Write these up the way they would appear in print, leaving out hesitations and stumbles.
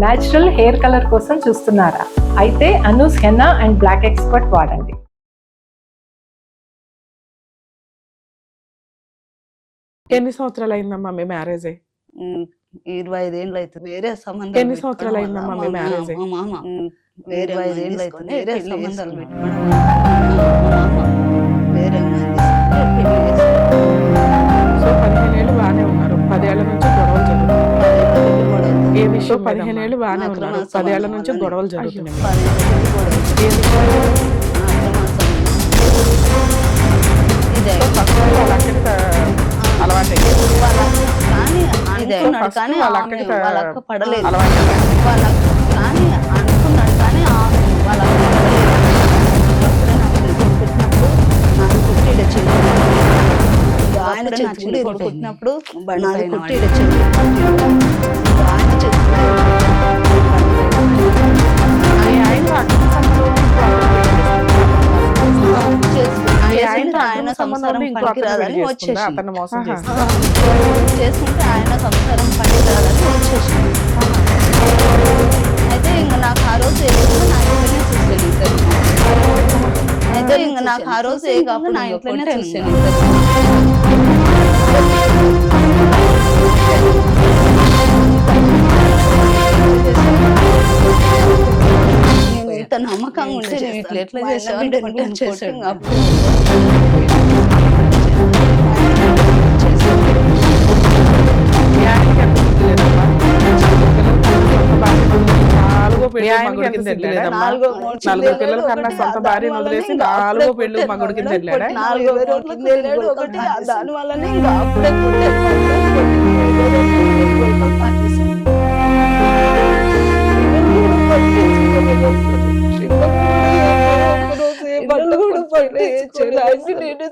Natural hair colour కోసం చూస్తున్నారా? అయితే Anoo's henna and black expert వాడండి. ఎన్ని సంవత్సరాలు అయిందమ్మా మీ మ్యారేజ్ అయ్యి? 25 ఏళ్ళు అవుతుంది. వేరే సంబంధాలు ఎన్ని పెట్టుకోవడం సంవత్సరాలు వల్ల అయిందమ్మా మా మీ మ్యారేజ్ అయ్యి? మా మామ వేరే 25 ఏళ్ళు అవుతుంది. వేరే సంబంధాలు పెట్టుకోవడం వల్ల మా మామ వేరే అమ్మాయిని తీసుకొని పెళ్లి చేసుకున్నాడు. సో 15 ఏళ్ళు బాగానే ఉన్నారు, 10 ఏళ్ల నుంచి గొడవలు జరుగుతున్నాయి. 10 ఏళ్ళ గొడవ. ఏ విషయం? 15 ఏళ్ళు బాగానే అక్రమ ఉన్నారు, 10 సంబంధం ఏళ్ల నుంచి వల్లనే. గొడవలు జరుగుతున్నాయి. 10 ఏళ్ళ గొడవ. ఏ విషయం? అక్రమ సంబంధం. ఇదే సో ఫస్ట్ వాళ్ళ అక్కడికి అలవాటు అయ్యింది. వాళ్ళ కానీ ఇదే. అనుకున్నాడు ఫస్ట్ కానీ వాళ్ళ ఆమె అక్కడికి వాళ్ళ అక్క పడలేదు. అలవాటు అయ్యింది. వాళ్ళ కానీ అనుకున్నాడు కానీ వాళ్ళ అక్క పడలేదు. అప్పుడే నాకు చిలుకలు పుట్టినప్పుడు నాకు కుట్టిడ చేతి ఆయన చేతులు పుట్టినప్పుడు నాది కుట్టిడ చేతి ఆయన చేతులు ఆయన అక్రమ సంబంధం ఆయన సంసారం పనికిరాదని వచ్చేసి అతను మోసం చేసి చేసుకుంటే ఆయన సంసారం పనికిరాదని వచ్చేసి అయితే ఇంకా నాకు ఆ రోజు నా ఇంట్లోనే చూసాను ఇద్దరు. అయితే ఇంకా నాకు ఆ రోజు కాకుండా నా ఇంట్లోనే చూసాను నేను ఇంత నమ్మకంగా ఉంటే నేను ఇట్లా ఎట్లా చేసావు చేసాడు. నలుగురు పిల్లల కన్నా సొంత భార్యను వదిలేసి 4వ పెళ్లి మగుడికి వెళ్ళాడా? 40 రోజులకు వెళ్ళాడు. ఒకటి దాని వల్లనే ఇంకా అప్పుడే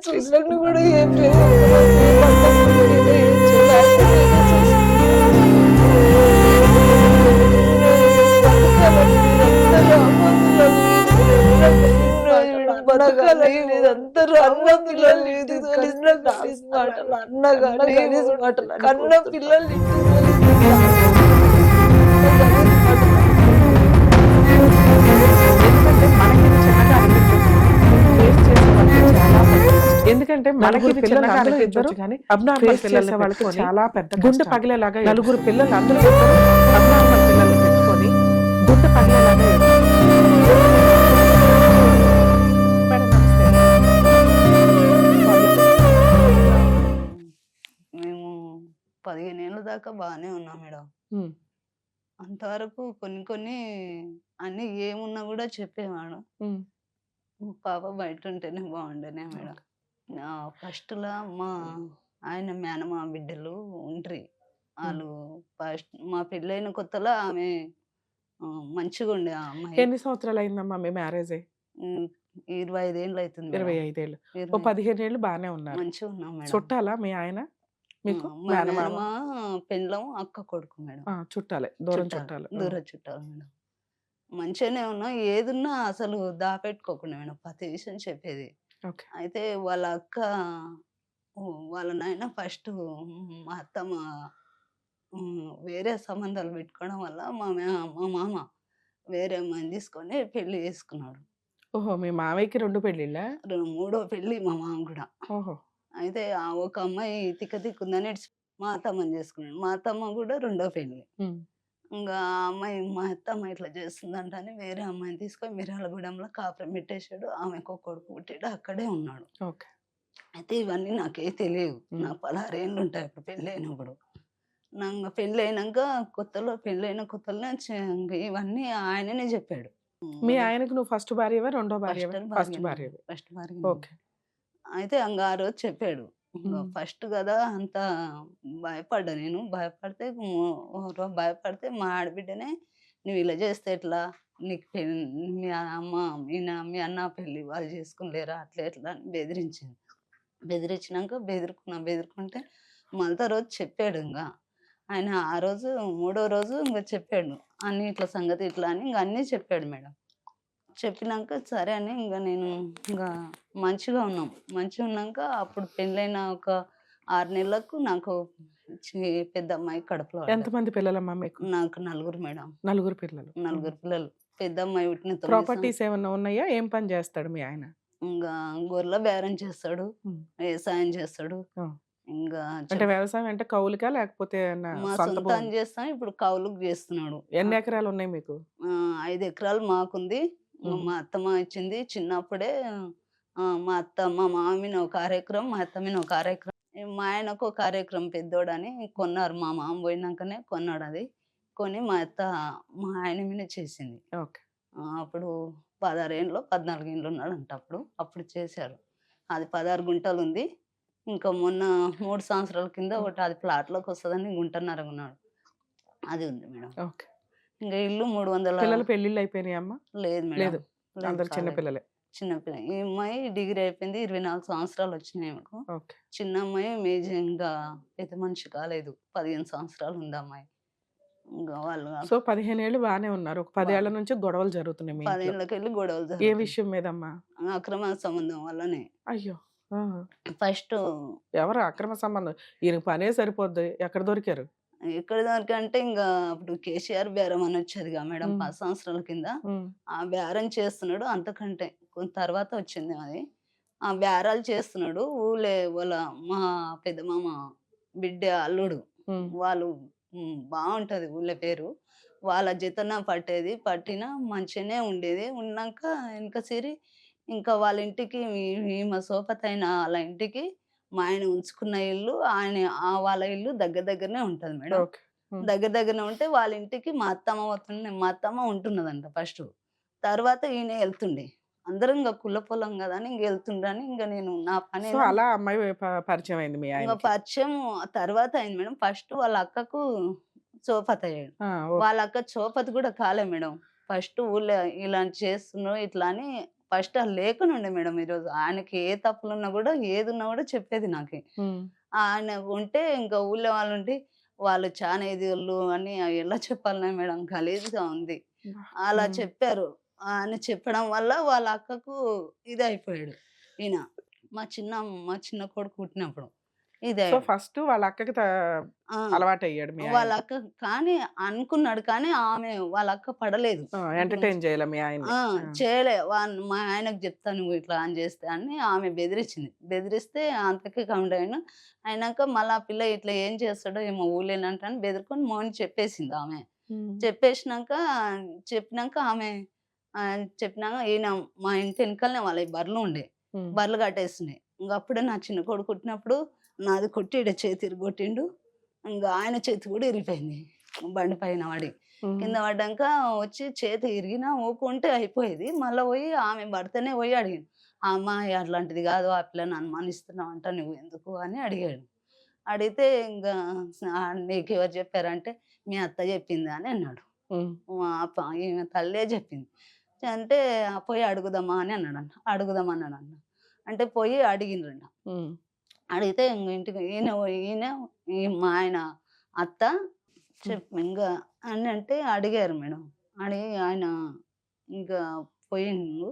చూసినట్టు కూడా ఏం అందరూ అన్న పిల్లలు కన్న పిల్లలు ఎందుకంటే మనకి పిల్లలు అందరూ ఇద్దరు అబ్నార్మల్ పిల్లలు వాళ్ళకి చాలా పెద్ద గుండె పగిలేలాగా నలుగురు పిల్లలు అందరూ అబ్నార్మల్ పిల్లల్ని పెట్టుకొని గుండె పగిలేలాగా మేము 15 ఏళ్ళ దాకా బాగానే ఉన్నాం మేడం. అంతవరకు కొన్ని అన్ని ఏమున్నా కూడా చెప్పేవాడు. పాప బయట ఉంటేనే బాగుండేనే మేడం. ఫస్ట్ లా ఆయన మేనమా బిడ్డలు ఉండ్రి వాళ్ళు ఫస్ట్ మా పెళ్ళైన కొత్తలో ఆమె మంచిగా ఉండే ఆ అమ్మాయి. ఎన్ని సంవత్సరాలు అయిందమ్మా మీ మ్యారేజ్ అయ్యి? 25 ఏళ్ళు అవుతుంది. 25 ఏళ్ళు. ఓ 15 ఏళ్ళు బాగానే ఉన్నారు. మంచిగా ఉన్నాం మేడం. చుట్టాలా మీ ఆయన మీకు? మేనమా పెళ్ళం అక్క కొడుకు మేడం. చుట్టాలే, దూరం చుట్టాలు. దూరం చుట్టాలు మేడం. మంచిగానే ఉన్నాం. ఏదున్నా అసలు దాపెట్టుకోకుండా మేడం ప్రతి విషయం చెప్పేది. అయితే వాళ్ళ అక్క వాళ్ళ నాయన ఫస్ట్ మా అత్తమ్మ వేరే సంబంధాలు పెట్టుకోవడం వల్ల మా మామ వేరే అమ్మాయిని తీసుకొని పెళ్లి చేసుకున్నాడు. ఓహో, మీ మామయ్యకి 2 పెళ్ళిళ్ళా? 3వ పెళ్లి మా మామ కూడా. ఓహో. అయితే ఒక అమ్మాయి తిక్కుందని మా అత్తమ్మని చేసుకున్నాడు. మా అత్తమ్మ కూడా 2వ పెళ్లి. ఇంకా ఆ అమ్మాయి మా అత్తమ్మ ఇట్లా చేస్తుందంటని వేరే అమ్మాయిని తీసుకొని మిర్యాలగూడెంలో కాపురం పెట్టేశాడు. ఆమెకు ఒక కొడుకు పుట్టాడు, అక్కడే ఉన్నాడు. అయితే ఇవన్నీ నాకే తెలియదు. నాకు 16 ఏళ్ళు ఉంటాయి అప్పుడు పెళ్ళి అయినప్పుడు. నాకు పెళ్ళి అయినాక పెళ్ళైన కొత్తలో ఇవన్నీ ఆయననే చెప్పాడు. మీ ఆయనకు నువ్వు ఫస్ట్ భార్యవా, రెండో భార్య? ఫస్ట్ భార్య. ఓకే. అయితే ఆ రోజు చెప్పాడు. ఫస్ట్ కదా అంత భయపడ్డా నేను. భయపడితే మా ఆడబిడ్డనే నువ్వు ఇలా చేస్తే ఎట్లా, నీకు మీ అమ్మ మీ అన్న పెళ్ళి వాళ్ళు చేసుకునిలేరా, అట్లా ఎట్లా అని బెదిరించింది. బెదిరించినాక బెదిరుకుంటే మళ్ళీ రోజు చెప్పాడు. ఇంకా ఆయన ఆ రోజు 3వ రోజు ఇంకా చెప్పాడు అన్ని ఇట్లా సంగతి ఇట్లా అని ఇంకా అన్నీ చెప్పాడు మేడం. చెప్పినాక సరే అని ఇంకా నేను ఇంకా మంచిగా ఉన్నాం. మంచిగా ఉన్నాక అప్పుడు పెళ్ళైన ఒక 6 నెలలకు నాకు పెద్ద అమ్మాయి కడుపులో పడ్డది. ఎంతమంది పిల్లలమ్మా మీకు? నాకు నలుగురు మేడం. నలుగురు పిల్లలు. నలుగురు పిల్లలు. పెద్ద అమ్మాయి పుట్టిన 9 ప్రాపర్టీస్ ఏమన్నా ఉన్నాయా? ఏం పని చేస్తాడు మీ ఆయన? ఇంగా గొర్రెల బేరం చేస్తాడు, వ్యవసాయం చేస్తాడు. ఆ. ఇంగా అంటే వ్యవసాయం అంటే కౌలుకా లేకపోతే మా సొంత సొంతం భూమి? చేస్తాం. ఇప్పుడు కౌలుకు చేస్తున్నాడు. ఎన్ని ఎకరాలు ఉన్నాయి మీకు? 5 ఎకరాలు మాకుంది. మా అత్తమ్మ ఇచ్చింది చిన్నప్పుడే. మా అత్త మా మామీన ఒక 6 ఎకరం, మా అత్త మీద ఒక 6 ఎకరం. మా ఆయనకు ఒక 6 ఎకరం పెద్దోడని కొన్నారు. మా మామ పోయినాకనే కొన్నాడు అది. కొని మా అత్త మా ఆయన మీద చేసింది. ఓకే. అప్పుడు 16 ఏండ్లో 14 ఏండ్లు ఉన్నాడంట అప్పుడు. అప్పుడు చేశారు. అది 16 గుంటలు ఉంది. ఇంకా మొన్న 3 సంవత్సరాల కింద ఒకటి అది ప్లాట్‌లోకి వస్తదని గుంటన్నర కొన్నాడు. అది ఉంది మేడం. ఓకే. ఇంకా ఇల్లు 300 పిల్లల పెళ్ళిళ్ళు అయిపోయినాయా అమ్మా? లేదు మేడం. లేదు. లేదు, అందరు చిన్న కాలేదు. పిల్లలే. చిన్న పిల్ల. ఈ అమ్మాయి డిగ్రీ అయిపోయింది. 24 సంవత్సరాలు వచ్చినాయి ఆమెకు. ఓకే. చిన్న అమ్మాయి ఇంకా పెద్ద మనిషి కాలేదు. 15 సంవత్సరాలు ఉంది అమ్మాయి. ఇంకా వాళ్ళు సో 15 ఏళ్ళు బానే ఉన్నారు. ఒక 10 ఏళ్ల నుంచి గొడవలు జరుగుతున్నాయి మీ 10 ఇంట్లో. ఏళ్ళకెళ్ళి గొడవలు ఏ జరుగుతున్నాయి. విషయం మీదమ్మా? అక్రమ సంబంధం వల్లనే. అయ్యో! ఆ. ఫస్ట్ ఎవరు అక్రమ సంబంధం? ఈయనకి పనే సరిపోద్ది. ఎక్కడ దొరికారు? ఎక్కడి దానికంటే ఇంకా అప్పుడు కేసీఆర్ బేరం అని వచ్చేదిగా మేడం 10 సంవత్సరాల కింద. ఉమ్. ఆ బేరం చేస్తున్నాడు. అంతకంటే కొంత తర్వాత వచ్చింది అది. ఆ బేరాలు చేస్తున్నాడు. వాళ్ళ మా పెద్ద మామ బిడ్డ అల్లుడు. ఉమ్. వాళ్ళు బావుంటది ఊళ్ళో పేరు. వాళ్ళ జతన పట్టేది. పట్టినా మంచిగానే ఉండేది. ఉన్నాక ఎనక సిరి ఇంకా వాళ్ళ ఇంటికి ఈమె సోపతైన ఆళ్ళ ఇంటికి మా ఆయన ఉంచుకున్న ఇల్లు వాళ్ళ ఇల్లు దగ్గర దగ్గరనే ఉంటది మేడం. ఓకే. ఉమ్. దగ్గర దగ్గరనే ఉంటే వాళ్ళ ఇంటికి మా అత్తమ్మ ఉంటున్నదంట ఫస్టు. తర్వాత ఈయన ఎళ్తుండే. అందరం ఇంగ కుల పొలం గదా అని ఇంగ ఎళ్తుండని ఇంగ నేను నా సో పనేందని అలా అమ్మాయి పరిచయం అయింది మీ ఇంగ ఆయనకి. పరిచయం తర్వాత అయింది మేడం. ఫస్ట్ వాళ్ళ అక్కకు చోపత్ అయ్యాడు. ఆ, ఓకే. వాళ్ళ అక్క చోపతి గూడా కాలే మేడం. ఫస్ట్ ఊళ్ళో ఇలా చేస్తున్నావు ఇట్లా అని ఫస్ట్ అది లేకనుండే మేడం ఈరోజు. ఆయనకి ఏ తప్పులున్నా గూడా ఏదున్నా గూడా చెప్పేది నాకి. ఉమ్. ఆయన ఉంటే ఇంకా ఊళ్ళో వాళ్ళుండి వాళ్ళు చానా ఎదిగోళ్ళు అని ఎలా చెప్పాలనే మేడం గలీజ్‌గా ఉంది. అలా ఉమ్. చెప్పారు. అని చెప్పడం వల్ల వాళ్ళ అక్కకు ఇదయిపోయాడు ఈయన. మా చిన్న కొడుకు పుట్టినప్పుడు. సో ఇదయ్యాడు. ఫస్ట్ వాళ్ళ అక్కకి ఆ! అలవాటయ్యాడు మీ వాళ్ళ ఆయన. అక్క కానీ అనుకున్నాడు కానీ వాళ్ళ అక్క పడలేదు. ఇప్పుడు ఎంటర్టైన్ చేయాలి మీ ఆయన్ని. ఆ! చేయలే. మా ఆయనకు చెప్తా నువ్వు ఇట్లా అని చేస్తే అని ఆమె బెదిరించింది. బెదిరిస్తే అంతకి కౌంట్ అయ్యిండు. అయినాక మళ్ళా ఆ పిల్ల ఇట్లా ఏం చేస్తాడో ఏమో ఊర్లేనంట అని బెదిరుకొని మౌని చెప్పేసింది ఆమె. చెప్పినాక ఆమె చెప్పినాక ఈయన మా ఇంటి ఎనకాలనే వాళ్ళయి బర్రెలు ఉండే. బర్రెలు కట్టేస్తున్నాయి. అప్పుడే నా చిన్న కొడుకు పుట్టినప్పుడు నాది కొట్టి ఈడ చేతి ఇరగొట్టిండు. ఆయన చేతి కూడా ఇరిగిపోయింది. బండి పైన పడి. కింద పడ్డాక వచ్చి చేతి ఇరిగినా ఊకుంటే అయిపోయేది. మళ్ళా పోయి ఆమె భర్తనే పోయి అడిగిండు. అమ్మాయి అట్లాంటిది కాదు. ఆ పిల్లని అనుమానిస్తున్నావంట నువ్వు ఎందుకు అని అడిగాడు. అడిగితే నీకెవరు చెప్పారంటే మీ అత్త చెప్పింది అని అన్నాడు. ఈమె తల్లే చెప్పింది. అంటే పోయి అడుగుదామా అని అన్నాడంట. అడుగుదామన్నాడంట. అంటే పోయి అడిగిండ్రంట. అడిగితే ఇంటికి ఈయన మా ఆయన అత్త ఇంగా అని అంటే అడిగారు మేడం. అడిగి ఆయన ఇంకా పోయిండు.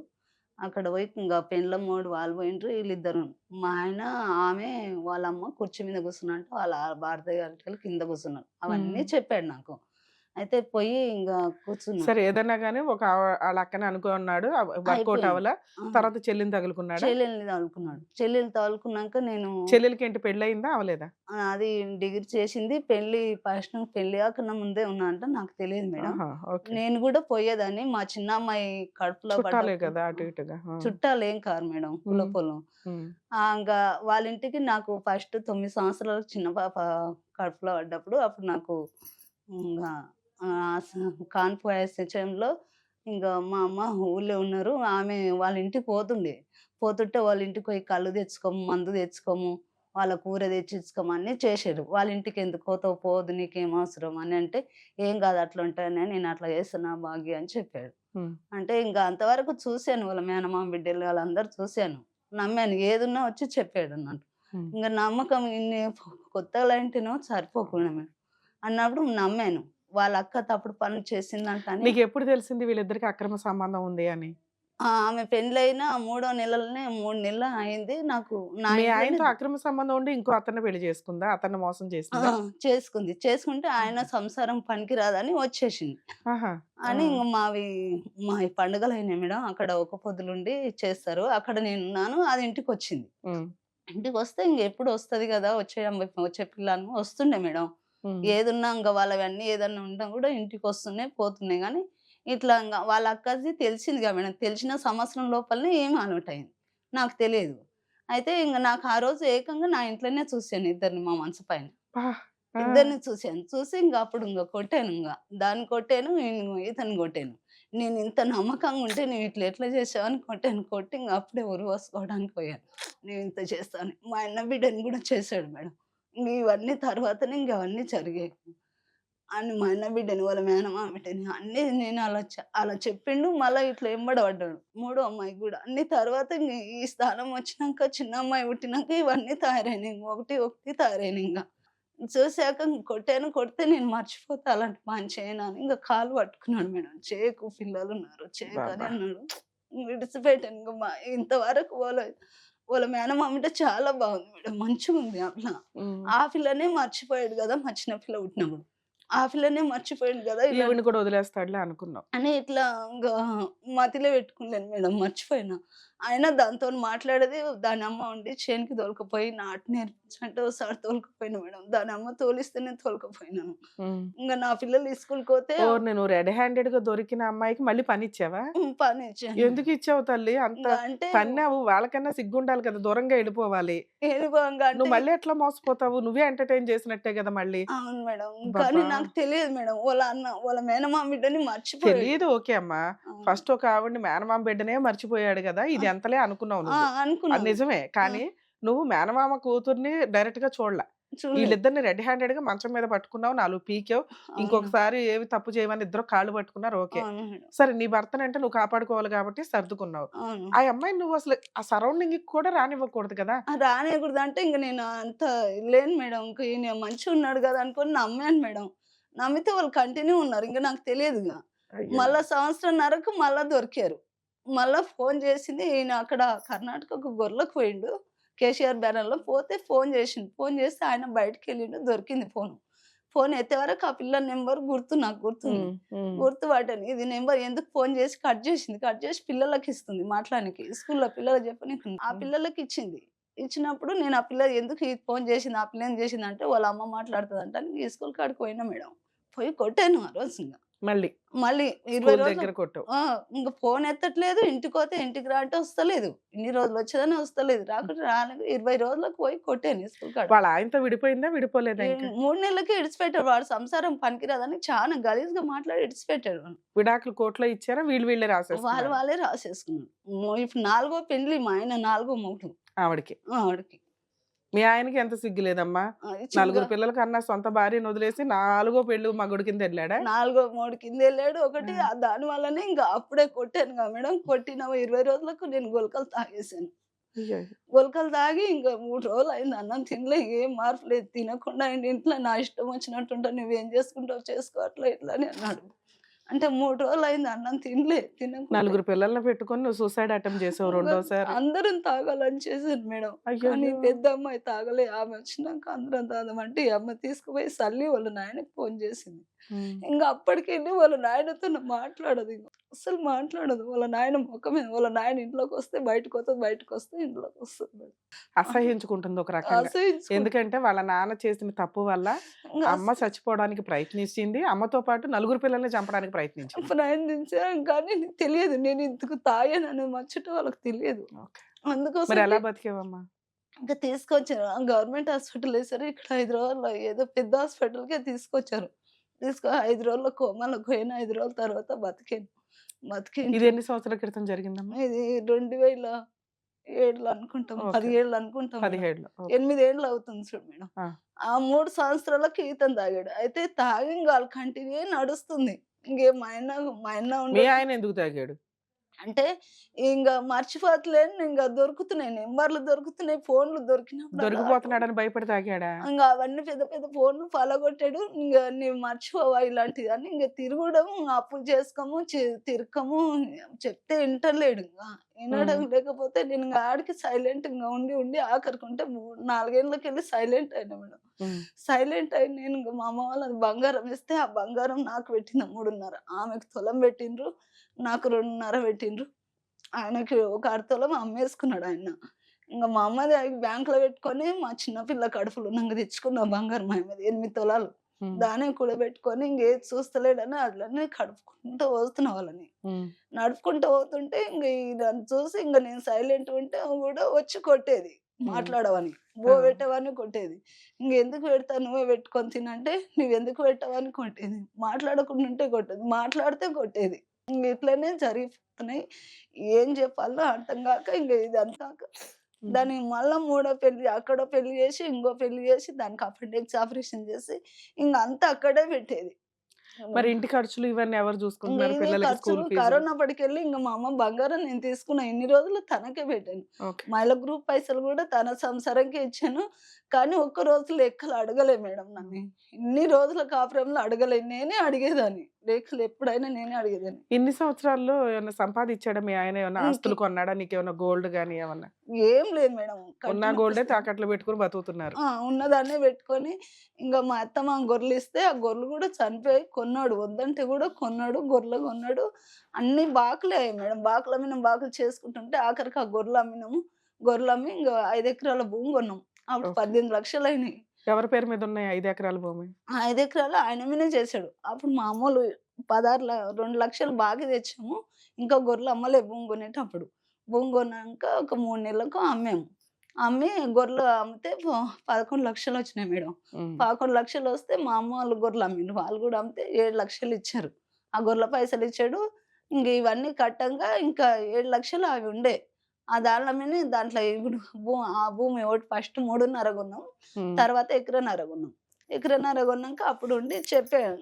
అక్కడ పోయి ఇంక పెండ్లమ్మోడు వాళ్ళు పోయిండ్రు. వీళ్ళిద్దరు మా ఆయన, ఆమె, వాళ్ళమ్మ కుర్చీ మీద కూర్చున్నంట. వాళ్ళ భార్య గారు కింద కూర్చున్నారు. అవన్నీ చెప్పాడు నాకు. అయితే పోయి ఇంగా కూర్చున్నా. సరే ఏదన్నా గానీ ఆళ్ళ అక్కని అనుకున్నాడు. వర్కౌట్ అయిపోయింది. అవ్వల. ఆ! తర్వాత చెల్లిని తగులుకున్నాడా? చెల్లెల్ని తగులుకున్నాడు. చెల్లెలు తగులుకున్నాక నేను చెల్లెలికేంటి పెళ్ళయిందా? అవ్వలేదా? అది డిగ్రీ చేసింది. పెళ్లి కాకన్నా ముందే ఉన్నా అంట నాకు తెలియదు మేడం. ఆహా! ఓకే. నేను గూడా పోయేదాన్ని. మా చిన్నమ్మాయి కడుపులో చుట్టాలే పడ్డప్పుడు కదా అటు ఇటుగా. చుట్టాలేం కారు మేడం. కుల పొలం. హ్మ్. ఇంగా వాళ్ళ ఇంటికి నాకు ఫస్ట్ 9 సంవత్సరాల చిన్న పాప కడుపులో పడ్డప్పుడు అప్పుడు నాకు ఇంగా కాన్పు సమయంలో ఇంగా మా అమ్మ ఊళ్ళో ఉన్నారు. ఆమె వాళ్ళ ఇంటికి పోతుండే. పోతుంటే వాళ్ళ ఇంటికి పోయి కళ్ళు తెచ్చుకోము, మందు తెచ్చుకోము, వాళ్ళ కూర తెచ్చిచ్చుకోము అన్నీ చేషిర్రు. వాళ్ళ ఇంటికి ఎందుకు పోతావు పోవద్దు నీకేం అవసరం అని అంటే, ఏం కాదు అట్లుంటేనే నేను అట్లా చేస్తున్నా భాగ్య అని చెప్పాడు. అంటే ఇంక అంతవరకు చూసాను. వాళ్ళ మేనమామ బిడ్డలు వాళ్ళందరూ చూసాను. నమ్మాను. ఏదున్నా వచ్చి చెప్పాడన్నట్టు. ఇంక నమ్మకం ఇన్ని కొత్తగా అంటేనేమో సరిపోకుండా మేడం. అన్నప్పుడు నమ్మాను. వాళ్ళ అక్క తప్పుడు పనులు చేసిందంట అని. నీకెప్పుడు తెలిసింది వీళ్ళిద్దరికి అక్రమ సంబంధం ఉంది అని? ఆమె పెళ్ళైన 3వ నెలలోనే 3 నెలలు అయింది. నాకు నా మీ ఇంట్లోనే ఆయనతో అక్రమ సంబంధం ఉండి ఇంకో అతన్ని పెళ్లి చేసుకుందా? అతన్ని మోసం ఆ! చేసిందా? చేసుకుంది. చేసుకుంటే ఆయన ఆహా! సంసారం పనికిరాదని వచ్చేసింది. ఆహా! ఆ! అని ఇంగ మావి పండుగలయినాయి మేడం. అక్కడ ఒక్క పొద్దులుండి చేస్తారు. అక్కడ నేనున్నాను. అది ఇంటికొచ్చింది. హ్మ్. ఇంటికొస్తే ఇంగెప్పుడు వస్తది గదా! వచ్చే పిల్ల అని వస్తుండే మేడం. హ్మ్. ఏదున్నా ఇంగ వాళ్ళవన్నీ ఏదన్నా ఉన్నా గూడా ఇంటికొస్తున్నాయి, పోతున్నాయి గానీ, ఇట్లా ఇంగ వాళ్ళ అక్కది తెలిసిందిగా మేడం. తెలిసిన సంవత్సరం లోపలనే ఈమె అలవాటయింది. నాకు తెలియదు. అయితే ఇంగ నాకు ఆ రోజు ఏకంగా నా ఇంట్లోనే చూసాను ఇద్దరిని మా మంచం పైన. అబ్బా! ఆ! ఇద్దరిని చూసాను. చూసి ఇంగ అప్పుడు ఇంగ కొట్టానింగ. దాన్ని కొట్టాను, ఇతన్ని కొట్టాను. నేనింత నమ్మకంగా ఉంటే నువ్విట్లా ఎట్లా చేశావని కొట్టాను. కొట్టి ఇంగ అప్పుడే ఉరిపోసుకోవడానికి పోయాను. నేనింత చేస్తాను. మా అన్న బిడ్డని గూడా చేశాడు మేడం. ఇంగ ఇవన్నీ తర్వాతనే ఇంగ అవన్నీ జరిగాయి. అని మా అన్న బిడ్డని, వాళ్ళ మేనమామ బిడ్డని అన్నీ నేను అలా చెప్పిండు. మళ్ళా ఇట్లా ఎంబడ పడ్డాడు. మూడో అమ్మాయికి గూడా. అన్ని తర్వాత ఇంగ ఈ స్థానం వచ్చినంక, చిన్న అమ్మాయి పుట్టినంక ఇవన్నీ తయారైనాయి. ఒకటి ఒకటి తయారైనాయింగ. చూసాక కొట్టాను. కొడితే నేను మర్చిపోతా అలాంటి పని చేయనని ఇంగ కాళ్ళు పట్టుకున్నాడు మేడం. చేయకు పిల్లలున్నారు చేయకని అబ్బబ్బా! అన్నాడు. విడిచిపెట్టాను. ఇంతవరకు వాళ్ళ మేనమామ అంటే చాలా బాగుంది మేడం. మంచిగుంది ఆ పిల్ల. హ్మ్. ఆ పిల్లనే మర్చిపోయాడు గదా! మా చిన్న పిల్ల పుట్టినప్పుడు. ఆ పిల్లనే మర్చిపోయిండు గదా! ఇలాంటి ఈవిడ్ని కూడా వదిలేస్తాడులే అనుకున్నావు. అని ఇట్లా ఇంగా మతిలో పెట్టుకోలేను మేడం. మర్చిపోయినా. అయినా దానితోని మాట్లాడేది దాని అమ్మ ఉండి చేనుకి తోలుకపోయి నాటు నేర్పించమంటే ఓసారి తోలుకపోయినా మేడం. దాని అమ్మ తోలిస్తేనే తోలుకపోయినాను. హ్మ్. ఇంగ నా పిల్లలు స్కూలుకి పోతే ఓరిని నువ్వు రెడ్ హ్యాండెడ్‌గా దొరికిన అమ్మాయికి మళ్ళీ పనిచ్చావా? పనిచ్చాను. ఎందుకిచ్చావు తల్లి? అంత ఇంగ అంటే తన్నావు. వాళ్ళకన్నా సిగ్గుండాలి కదా! దూరంగా ఎళ్ళిపోవాలి. ఎళ్ళిపోంగా నువ్వు అంటే మళ్ళీ ఎట్లా మోసపోతావు? నువ్వే ఎంటర్‌టైన్ చేసినట్టే గదా మళ్ళీ. అవును మేడం. కానీ అబ్బబ్బా! నాకు తెలియదు మేడం. వాళ్ళ మేనమామ బిడ్డని మర్చిపోయాడు. తెలీదు ఓకే అమ్మా. ఆ! ఫస్ట్ ఒక ఆవిడని మేనమామ బిడ్డనే మర్చిపోయాడు గదా! ఆ! ఇది ఎంతలే అనుకున్నావు ఆ! నువ్వు. అది అనుకున్నాను. నిజమే. ఆ! కానీ నువ్వు మేనమామ కూతుర్ని డైరెక్ట్‌గా చూడల. చూడలేదు. ఈళ్ళిద్దరిని రెడ్ హ్యాండెడ్‌గా మంచం మీద పట్టుకున్నావు. 4 పీకావు. అవును. ఇంకొకసారి ఏవి తప్పు చేయమని ఇద్దరు కాళ్ళు పట్టుకున్నారు ఓకే. అవును మేడం. సరే నీ భర్తనంటే నువ్వు కాపాడుకోవాలి కాబట్టి సర్దుకున్నావు. అవును. ఆ అమ్మాయిని నువ్వసలు ఆ సరౌండింగ్‌కి కూడా రానివ్వకూడదు కదా! రానియకూడదంటే ఇంక నేను అంత లేను మేడం. ఇంక ఈయన మంచిగున్నాడు గదా! అనుకోని నమ్మాను మేడం. నమ్మితే వాళ్ళు కంటిన్యూ ఉన్నారు. ఇంక నాకు తెలియదుగ. మళ్ళా అయ్యయ్యో! సంవత్సరంన్నరకు మళ్ళా దొరికారు. మళ్ళా ఫోను జేసింది. ఈయన అక్కడ కర్ణాటకకు గొర్లకు పోయిండు. కేసీఆర్ బ్యానర్‌లో పోతే ఫోను జేసిండు. ఫోను జేస్తే ఆయన బయటికెళ్ళిండు. దొరికింది ఫోను. ఫోను ఎత్తే వరకు ఆ పిల్ల నంబర్ నాకు గుర్తుంది. హ్మ్. హ్మ్. గుర్తుపట్టాను. ఇది నంబర్ ఎందుకు ఫోను జేసి కట్ జేసింది. కట్ జేసి పిల్లలకిస్తుంది మాట్లాడనీకి. స్కూల్‌లో పిల్లలకి చెప్పనీకి. ఆ హ్మ్. పిల్లలకిచ్చింది. ఇచ్చినప్పుడు నేను ఆ పిల్ల ఎందుకు ఈ ఫోను జేసింది, ఆ పిల్ల ఏం జేసిందంటే వాళ్ళ అమ్మ మాట్లాడుతదంట అని స్కూల్ కాడికి పోయినా మేడం. పోయి కొట్టాను ఆ రోజుంగ. మళ్ళీ మళ్ళీ 20 స్కూల్ రోజులు దగ్గర కొట్టావు. ఆ! ఇంక ఫోన్ ఎత్తట్లేదు. ఇంటికోతే ఇంటికి రా అంటే వస్తలేదు. ఇన్ని రోజులు వచ్చేదని వస్తలేదు. హ్మ్. రాకుంటే రాలేదు. 20 రోజులకు పోయి కొట్టాను స్కూల్ కాడ. వాళ్ళ ఆయనతో విడిపోయిందా? విడిపోలేదా ఈ ఇంకా? 3 నెలలకే ఇడిచిపెట్టాడు. వాడు సంసారం పనికిరాదని చాలా గలీజ్‌గా మాట్లాడి ఇడిచిపెట్టాడు వాడిని. విడాకులు కోర్ట్‌లో ఇచ్చారా? వీళ్ళే రాసేసుకున్నారా? వాళ్ళే రాసేసుకున్నారు. ఇప్పుడు నాలుగో పెండ్లి మా ఆయన నాలుగో మొగుడు. ఆవిడకి. ఆవిడకి. మీ ఆయనకి ఎంత సిగ్గు లేదమ్మా? ఇచ్చిందిగా నలుగురు పిల్లల కన్నా సొంత భార్యను వదిలేసి నాలుగో పెళ్లి మగుడి కింద ఎళ్ళాడా? నాలుగో మూడు కిందెళ్ళాడు. ఒకటి ఆ! దాని వల్లనే ఇంక అప్పుడే కొట్టానుగా మేడం. కొట్టిన 20 రోజులకు నేను గుళకలు తాగేసాను. అయ్యయ్యో! గుళకలు తాగి ఇంక 3 రోజులయింది అన్నం తినలే. ఏం మార్పు లేదు. తినకుండా ఇంట్లో నా ఇష్టం వచ్చినట్టుంటా. నువ్వేం చేసుకుంటావో చేసుకో అట్లా ఇట్లా అని అన్నాడు. అంటే 3 రోజులయింది అన్నం తినలే. తినకుంటే నలుగురు పిల్లల్ని పెట్టుకొని నువ్వు సూసైడ్ అటెంప్ట్ చేసావు ఇంగ రెండోసారి. అందరం తాగాలని చేశాను మేడం. కానీ అయ్యయ్యో! పెద్దమ్మాయి తాగలే. ఆమె వచ్చినాక అందరం తాగుదామంటే ఈ అమ్మ తీసుకుపోయి సల్లి వాళ్ళ నాయనకి ఫోను చేసింది. హ్మ్. ఇంగ అప్పటికెళ్ళి వాళ్ళ నాయనతో మాట్లాడదింక. అస్సలు మాట్లాడదు. వాళ్ళ నాయన మొఖమే వాళ్ళ నాయన ఇంట్లోకొస్తే బయటకొస్తది, బయటకొస్తే ఇంట్లోకొస్తది మేడం. అట్లా అసహ్యించుకుంటుంది ఒక రకంగా. అసహించుకుంటా. ఎందుకంటే వాళ్ళ నాన్న చేసిన తప్పు వల్ల ఇంగ అమ్మ చచ్చిపోవడానికి ప్రయత్నించింది. అమ్మతో పాటు నలుగురు పిల్లల్ని చంపడానికి ప్రయత్నించింది. ప్రయత్నించా కానీ నీకు తెలియదు. నేను ఇందుకు తాగాననే ముచ్చట వాళ్ళకి తెలియదు. ఓకే. మరి అందుకోసమే ఎలా బతికావమ్మా? ఇంక తీసుకొచ్చారు. గవర్నమెంట్ హాస్పిటల్ ఏసారు. ఇక్కడ హైదరాబాద్‌లో ఏదో పెద్ద హాస్పిటల్‌కే తీసుకొచ్చారు. 5 రోజుల్లో కోమాలోకి పోయిన 5 రోజుల తర్వాత బతికాను. బతికి ఇది ఇంట్లో ఎన్ని సంవత్సరాల క్రితం జరిగిందమ్మా? ఇది 2007లో అనుకుంటాం. ఓకే. 17 అనుకుంటాం మేడం. 17లో. ఓకే. 8 ఏండ్లు అవుతుంది చూడు మేడం. ఆ! ఆ 3 సంవత్సరాలకి ఇతను తాగాడు. అయితే తాగి ఇంక ఆళ్ళు కంటిన్యూ నడుస్తుంది. ఇంకేం మా ఆయన మీ ఉండడు. ఆయన ఎందుకు తాగాడు? అంటే ఇంగ మర్చిపోతలేను. ఇంగ దొరుకుతున్నాయి. నంబర్‌లు దొరుకుతున్నాయి. ఫోన్‌లు దొరికినప్పుడల్లా దొరికిపోతున్నాడని భయపడి తాగాడా? ఇంగ అవన్నీ పెద్ద పెద్ద ఫోన్‌లు పలగొట్టాడు. ఇంగ "నీవు మర్చిపోవా ఇలాంటిది" అని ఇంగ తిరుగుడం, అప్పులు చేసుకోము, తిరగము. చెప్తే ఇంటలేడు ఇంగ. హ్మ్. ఇనడం లేకపోతే నేను ఇంగ ఆడికి సైలెంట్‌గా ఉండి ఉండి ఆఖరికుంటే 4 ఏళ్ళకెళ్ళి సైలెంట్ అయినా మేడం. హ్మ్. సైలెంట్ అయి నేను ఇంగ మా అమ్మ వాళ్ళది బంగారం ఇస్తే, ఆ బంగారం నాకు పెట్టిన 3.5. ఆమెకు తులం పెట్టిండ్రు. నాకు 2.5 పెట్టిండ్రు. ఆయనకి ఒక అరతులం అమ్మేసుకున్నాడు ఆయన. ఇంగ మా అమ్మది బ్యాంక్‌లో పెట్టుకొని మా చిన్న పిల్ల కడుపులో ఉన్నంక తెచ్చుకున్న బంగారం ఆమెది 8 తులాలు. హ్మ్. దాన్నే కూడబెట్టుకొని ఇంగేది చూస్తలేడని అట్లనే కడుపుకుంటూ పోతున్నా వాళ్ళని. హ్మ్. నడుపుకుంటూ పోతుంటే ఇంగ నన్ను చూసి ఇంగ నేను సైలెంట్‌గా ఉంటే గూడా వచ్చి కొట్టేది. హ్మ్. మాట్లాడవని. ఆ! పెట్టవని కొట్టేది. ఇంగెందుకు పెడతావు నువ్వే పెట్టుకొని తినంటే, నువ్వెందుకు పెట్టవని కొట్టేది. మాట్లాడకుండా ఉంటే కొట్టేది. మాట్లాడితే కొట్టేది. ఇంగ ఇట్లనే జరిగిపోతున్నాయి. ఏం జెప్పాలో అర్థం గాక ఇంగ ఇదంతా హ్మ్. దానికి మళ్ళా మూడో పెళ్లి అక్కడో పెళ్లి జేసి, ఇంకో పెళ్లి జేసి దానికి అపెండిక్స్ ఆపరేషన్ జేసి ఇంగ అంతా అక్కడే పెట్టేది. మరి ఇంటి ఖర్చులు ఇవన్నీ ఎవరు ఇంగ చూసుకుంటున్నారు? ఇదే పిల్లలకి ఖర్చులు స్కూల్ ఫీజులు? కరోనా పడికెళ్ళి ఇంగ మా అమ్మ బంగారం నేను తీసుకున్న ఇన్ని రోజులు తనకే పెట్టాను. ఓకే. మహిళా గ్రూప్ పైసలు గూడా తన సంసారంకే ఇచ్చాను. కానీ ఒక్క రోజు లెక్కలు అడగలే మేడం నన్ను. ఇన్ని రోజుల కాపురంలో అడగలే. నేనే అడిగేదాన్ని. లెక్కలు ఎప్పుడైనా నేనే అడిగేదాన్ని. ఇన్ని సంవత్సరాల్లో ఏమన్నా సంపాదిచ్చాడా మీ ఆయన? ఏమన్నా ఇంకి ఆస్తులు కొన్నాడా? నీకేమన్నా గోల్డ్ గాని ఏమన్నా? ఏం లేదు మేడం. ఉన్న కట్టిన గోల్డే పుస్తకం. తాకట్లు పెట్టుకొని బతుకుతున్నారు. ఉన్నదాన్నే పెట్టుకొని ఇంగ మా అత్తమ్మ గొర్రెలిస్తే, ఆ గొర్రెలు గూడా చనిపోయాయి. కొన్నాడు. వద్దంటే గూడా కొన్నాడు. గొర్రెలు కొన్నాడు. అన్నీ బాకులే అయ్యాయి మేడం. బాకులమ్మినాం, బాకులు చేసుకుంటుంటే ఆఖరికి ఆ గొర్రెలు అమ్మినాము. గొర్రెలమ్మి ఇంగ 5 ఎకరాల భూమి కొన్నాం. అప్పుడు ఓకే. 18 లక్షలయినాయి. ఎవరి పేరు మీద ఉన్నాయి 5 ఎకరాల భూమి? ఆ 5 ఎకరాలు ఆయన మీదనే చేసాడు. అప్పుడు మామూలు 16 2,00,000 బాకీ తెచ్చాము. ఇంకా గొర్రెలు అమ్మలే భూమి కొనేటప్పుడు. భూమి కొన్నాక ఒక 3 నెలలకు అమ్మాము. అమ్మి గొర్రెలు అమ్మితే 11 లక్షలు వచ్చినాయి మేడం. హ్మ్. 11 లక్షలు వస్తే మా అమ్మ వాళ్ళు గొర్రెలు అమ్మిండ్రు. వాళ్ళు కూడా అమ్మితే 7 లక్షలు ఇచ్చారు. ఆ గొర్రెల పైసలు ఇచ్చాడు. ఇంక ఇవన్నీ కట్టంగా ఇంకా 7 లక్షలు అవి ఉండే. ఆ దాన్ల మీదనే దాంట్లో ఇప్పుడు ఆ భూమి ఒకటి ఫస్ట్ 3.5 కొన్నాం. హ్మ్. తర్వాత ఎకరన్నర కొన్నాం. ఎకరన్నర కొన్నాక అప్పుడు ఉండి చెప్పాను.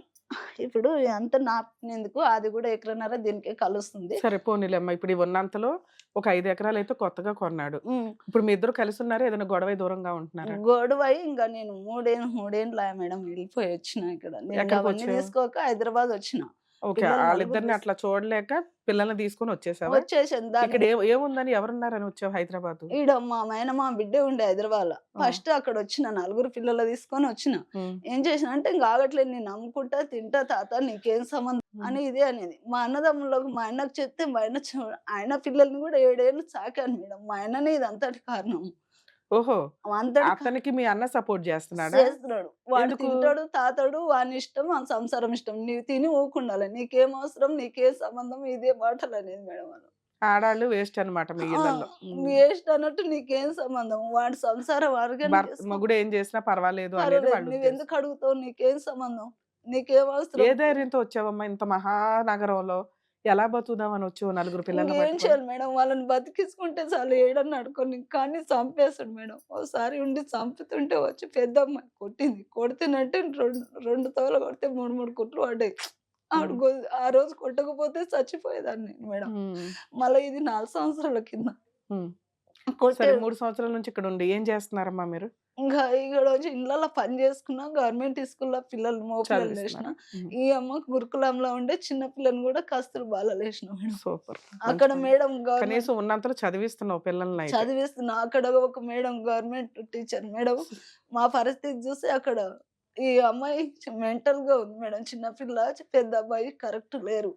ఇప్పుడు అంతా నాకెందుకు అది కూడా ఎకరన్నర దీనికే కలుస్తుంది. సరే పోనీలెమ్మా. ఇప్పుడు ఈ ఉన్నంతలో ఒక 5 ఎకరాలైతే కొత్తగా కొన్నాడు. హ్మ్. ఇప్పుడు మీ ఇద్దరు కలిసున్నారా? ఏదైనా గొడవై దూరంగా ఉంటున్నారా? గొడవై ఇంక నేను మూడేండ్లయా మేడం వెళ్ళిపోయి వచ్చిన ఇక్కడ. నేను ఇంక అవన్నీ ఎక్కడికొచ్చావు? తీసుకోక హైదరాబాద్ వచ్చిన. ఓకే. పిల్లలు నలుగురు ఆళ్ళిద్దరిని అట్లా చూడలేక పిల్లల్ని తీసుకొని వచ్చేసావా? వచ్చేసాను. ఇక్కడ ఏముందని ఎవరున్నారని వచ్చావు హైదరాబాదు? ఈడ మా మేనమామ బిడ్డే ఉండే హైదరాబాద్‌ల. ఆ! ఫస్ట్ అక్కడొచ్చిన నలుగురు పిల్లలు తీసుకొనొచ్చిన. హ్మ్. ఏం చేసినా అంటే ఇంక ఆగట్లేదు నేను అమ్ముకుంటా, తింటా తాత నీకేం సంబంధం హ్మ్. అని ఇదే అనేది. మా అన్నదమ్ములకు మా ఆయనకు చెప్తే మా ఆయన ఆయన పిల్లల్ని కూడా 7 ఏళ్ళు సాకాను మేడం. మా ఆయననే ఇదంతటి కారణం. ఓహో! అంతటి అతనికి మీ అన్న సపోర్ట్ జేస్తున్నాడా? చేస్తున్నాడు. వాడు ఎందుకు? తింటాడు, తాతాడు, వానిష్టం, వాని సంసారం ఇష్టం. నీవు తిని ఊకుండాలి. నీకేం అవసరం, నీకేం సంబంధం ఇదే మాటలనేది మేడం వాళ్ళు. ఆడాళ్ళు వేస్ట్ అన్నమాట మీ ఆ! ఇళ్ళల్లో. హ్మ్. వేస్ట్ అన్నట్టు నీకేం సంబంధం? వాడి సంసారం ఆర్గానిక్ చేసుకో. మొగుడు ఏం చేసినా పర్వాలేదు అనేది పర్వాలేదు. వాళ్ళ ఉద్దేశం. నువ్వెందుకు అడుగుతావు? నీకేం సంబంధం? నీకేం ఏ అవసరం? ధైర్యంతో వచ్చావమ్మా ఇంత మహానగరంలో? ఎలా బతుకుదామని వచ్చావు నలుగురు పిల్లల్ని ఇంకేం పట్టుకొని? చేయాలి మేడం? వాళ్ళని బతికించుకుంటే చాలు ఏడన్నా అడుక్కొని. కానీ చంపేస్తాడు మేడం. ఓసారి ఉండి చంపుతుంటే వచ్చి పెద్దమ్మాయి కొట్టింది. కొడితేనంటే 2 తోలు కొడితే 3 కుట్లు పడ్డాయి. ఆవిడ హ్మ్. ఆ రోజు కొట్టకపోతే చచ్చిపోయేదాన్ని మేడం. హ్మ్. మళ్ళా ఇది 4 సంవత్సరాల కింద. హ్మ్. కొట్టే సరే 3 సంవత్సరాల నుంచి ఇక్కడుండి ఏం చేస్తున్నారమ్మా మీరు? ఇంకా ఈడొచ్చి ఇండ్లల్ల పని చేసుకున్నా, గవర్నమెంట్ స్కూల్‌లో మగ పిల్లలనేసిన. చదివిస్తున్నారు. హ్మ్. ఈ అమ్మ గురుకులంలో ఉండే చిన్న పిల్లని కూడా కస్తూర్బాలలో ఏసిన మేడం. సూపర్. మంచి అక్కడ పని. మేడం గవర్నమెంట్ కనీసం ఉన్నంతలో చదివిస్తున్నావు పిల్లలనైతే. చదివిస్తున్నా. అక్కడ ఒక మేడం గవర్నమెంట్ టీచర్ మేడం మా పరిస్థితి చూసి అక్కడ ఈ అమ్మాయి మెంటల్‌గా ఉంది మేడం. చిన్న పిల్ల, పెద్ద అబ్బాయి కరెక్ట్ లేరు.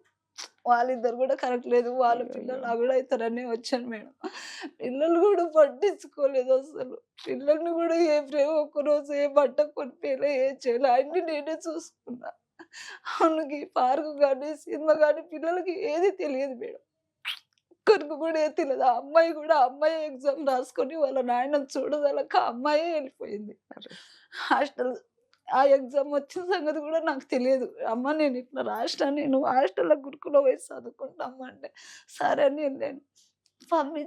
వాళ్ళిద్దరు గూడా కరెక్ట్ లేదు. వాళ్ళ అయ్యయ్యో! పిల్లలు అగుడైతారని వచ్చాను మేడం. పిల్లలు గూడా పట్టించుకోలేదసలు. పిల్లల్ని గూడా ఏ ఒక్కరోజు ఏ బట్ట కొనిపియలే, ఏం చేయలే. అన్నీ నేనే చూసుకున్నా. ఆమెకి పార్కు గాని, సినిమా గాని పిల్లలకి ఏది తెలియదు మేడం. ఒక్కరికి గూడా ఏది తెలీదు. ఆ అమ్మాయి గూడా ఎగ్జామ్ రాసుకొని వాళ్ళ నాయనని చూడదలక ఆ అమ్మాయే ఎళ్ళిపోయింది. అరె! హాస్టల్ ఆ ఎగ్జామ్ వచ్చిన సంగతి గూడా నాకు తెలియదు. అమ్మ నేనిట్లా రాసినా నేను హాస్టల్‌లో గురుకులం పోయి చదువుకుంటా అమ్మ అంటే, సరే అని ఎళ్ళాను.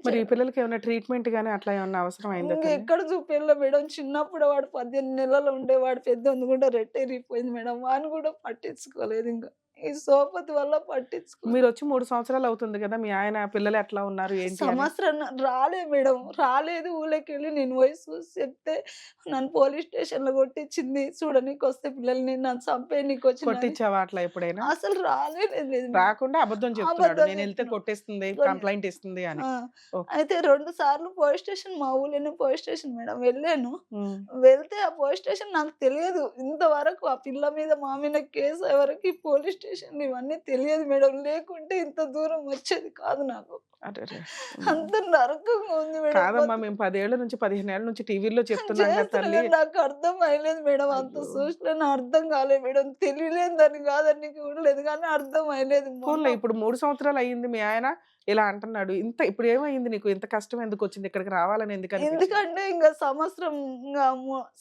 మరి ఈ పంపించారు. పిల్లలకి ఏమైనా ట్రీట్‌మెంట్ గాని అట్లా ఏమన్నా అవసరం అయిందా తల్లి? ఇంగెక్కడ చూపియలే మేడం. చిన్నప్పుడు వాడు 18 నెలలు ఉండేవాడు. పెద్దోనిది గూడా రెట్ట ఇరిగిపోయింది మేడం. వాడిని గూడా పట్టించుకోలేదింక. ఈ సోపతి వల్ల పట్టించుకో మీరు వచ్చి 3 సంవత్సరాలు అవుతుంది కదా, మీ ఆయన పిల్లలు ఎట్లా ఉన్నారు ఏంటి అని? సంవత్సరం రాలే మేడం, రాలేదు. ఊళ్ళోకి వెళ్ళి నేను పోయి చూసి చెప్తే నన్ను పోలీస్ స్టేషన్ లో కొట్టించింది. చూడనీకి వస్తే పిల్లల్ని నన్ను చంపేయనీకి వచ్చిన కొట్టించావా అట్లా ఎప్పుడైనా? అసలు రాలేదు. రాకుండా అబద్ధం చెప్తున్నాడు, అబద్ధం నేను వెళ్తే చెప్తున్నాడు. కొట్టేస్తుంది, కంప్లైంట్ ఇస్తుంది అని. ఆ, ఓకే. అయితే 2 సార్లు పోలీస్ స్టేషన్, మా ఊళ్ళోనే పోలీస్ స్టేషన్ మేడం వెళ్ళాను. ఉమ్. వెళ్తే ఆ పోలీస్ స్టేషన్ నాకు తెలియదు ఇంతవరకు. ఆ పిల్ల మీద మా మీద కేసు ఎవరికి పోలీస్ స్టేషన్ ఇవన్నీ తెలియదు మేడం. లేకుంటే ఇంత దూరం వచ్చేది కాదు నాకు. అరెరే. అంత నరకంగా ఉంది మేడం. కాదమ్మా, మేము 10 ఏళ్ల నుంచి 15 ఏళ్ల నుంచి టీవీలో చెప్తున్నాం కదా తల్లి. చేస్తున్నా, నాకు అర్థం అయ్యలేదు మేడం. అంత అయ్యో. చూసినా అర్థం కాలేదు మేడం. తెలియలేదు దాన్ని కాదని చూడలేదు కానీ అర్థం అయ్యలేదు. పోన్లే, ఇప్పుడు 3 సంవత్సరాలు అయ్యింది, మీ ఆయన ఇలా అంటున్నాడు. ఇంత ఇప్పుడు ఏమైంది నీకు? ఇంత కష్టం ఎందుకు వచ్చింది? ఇక్కడికి రావాలని ఎందుకు అనిపించింది? ఎందుకంటే ఇంకా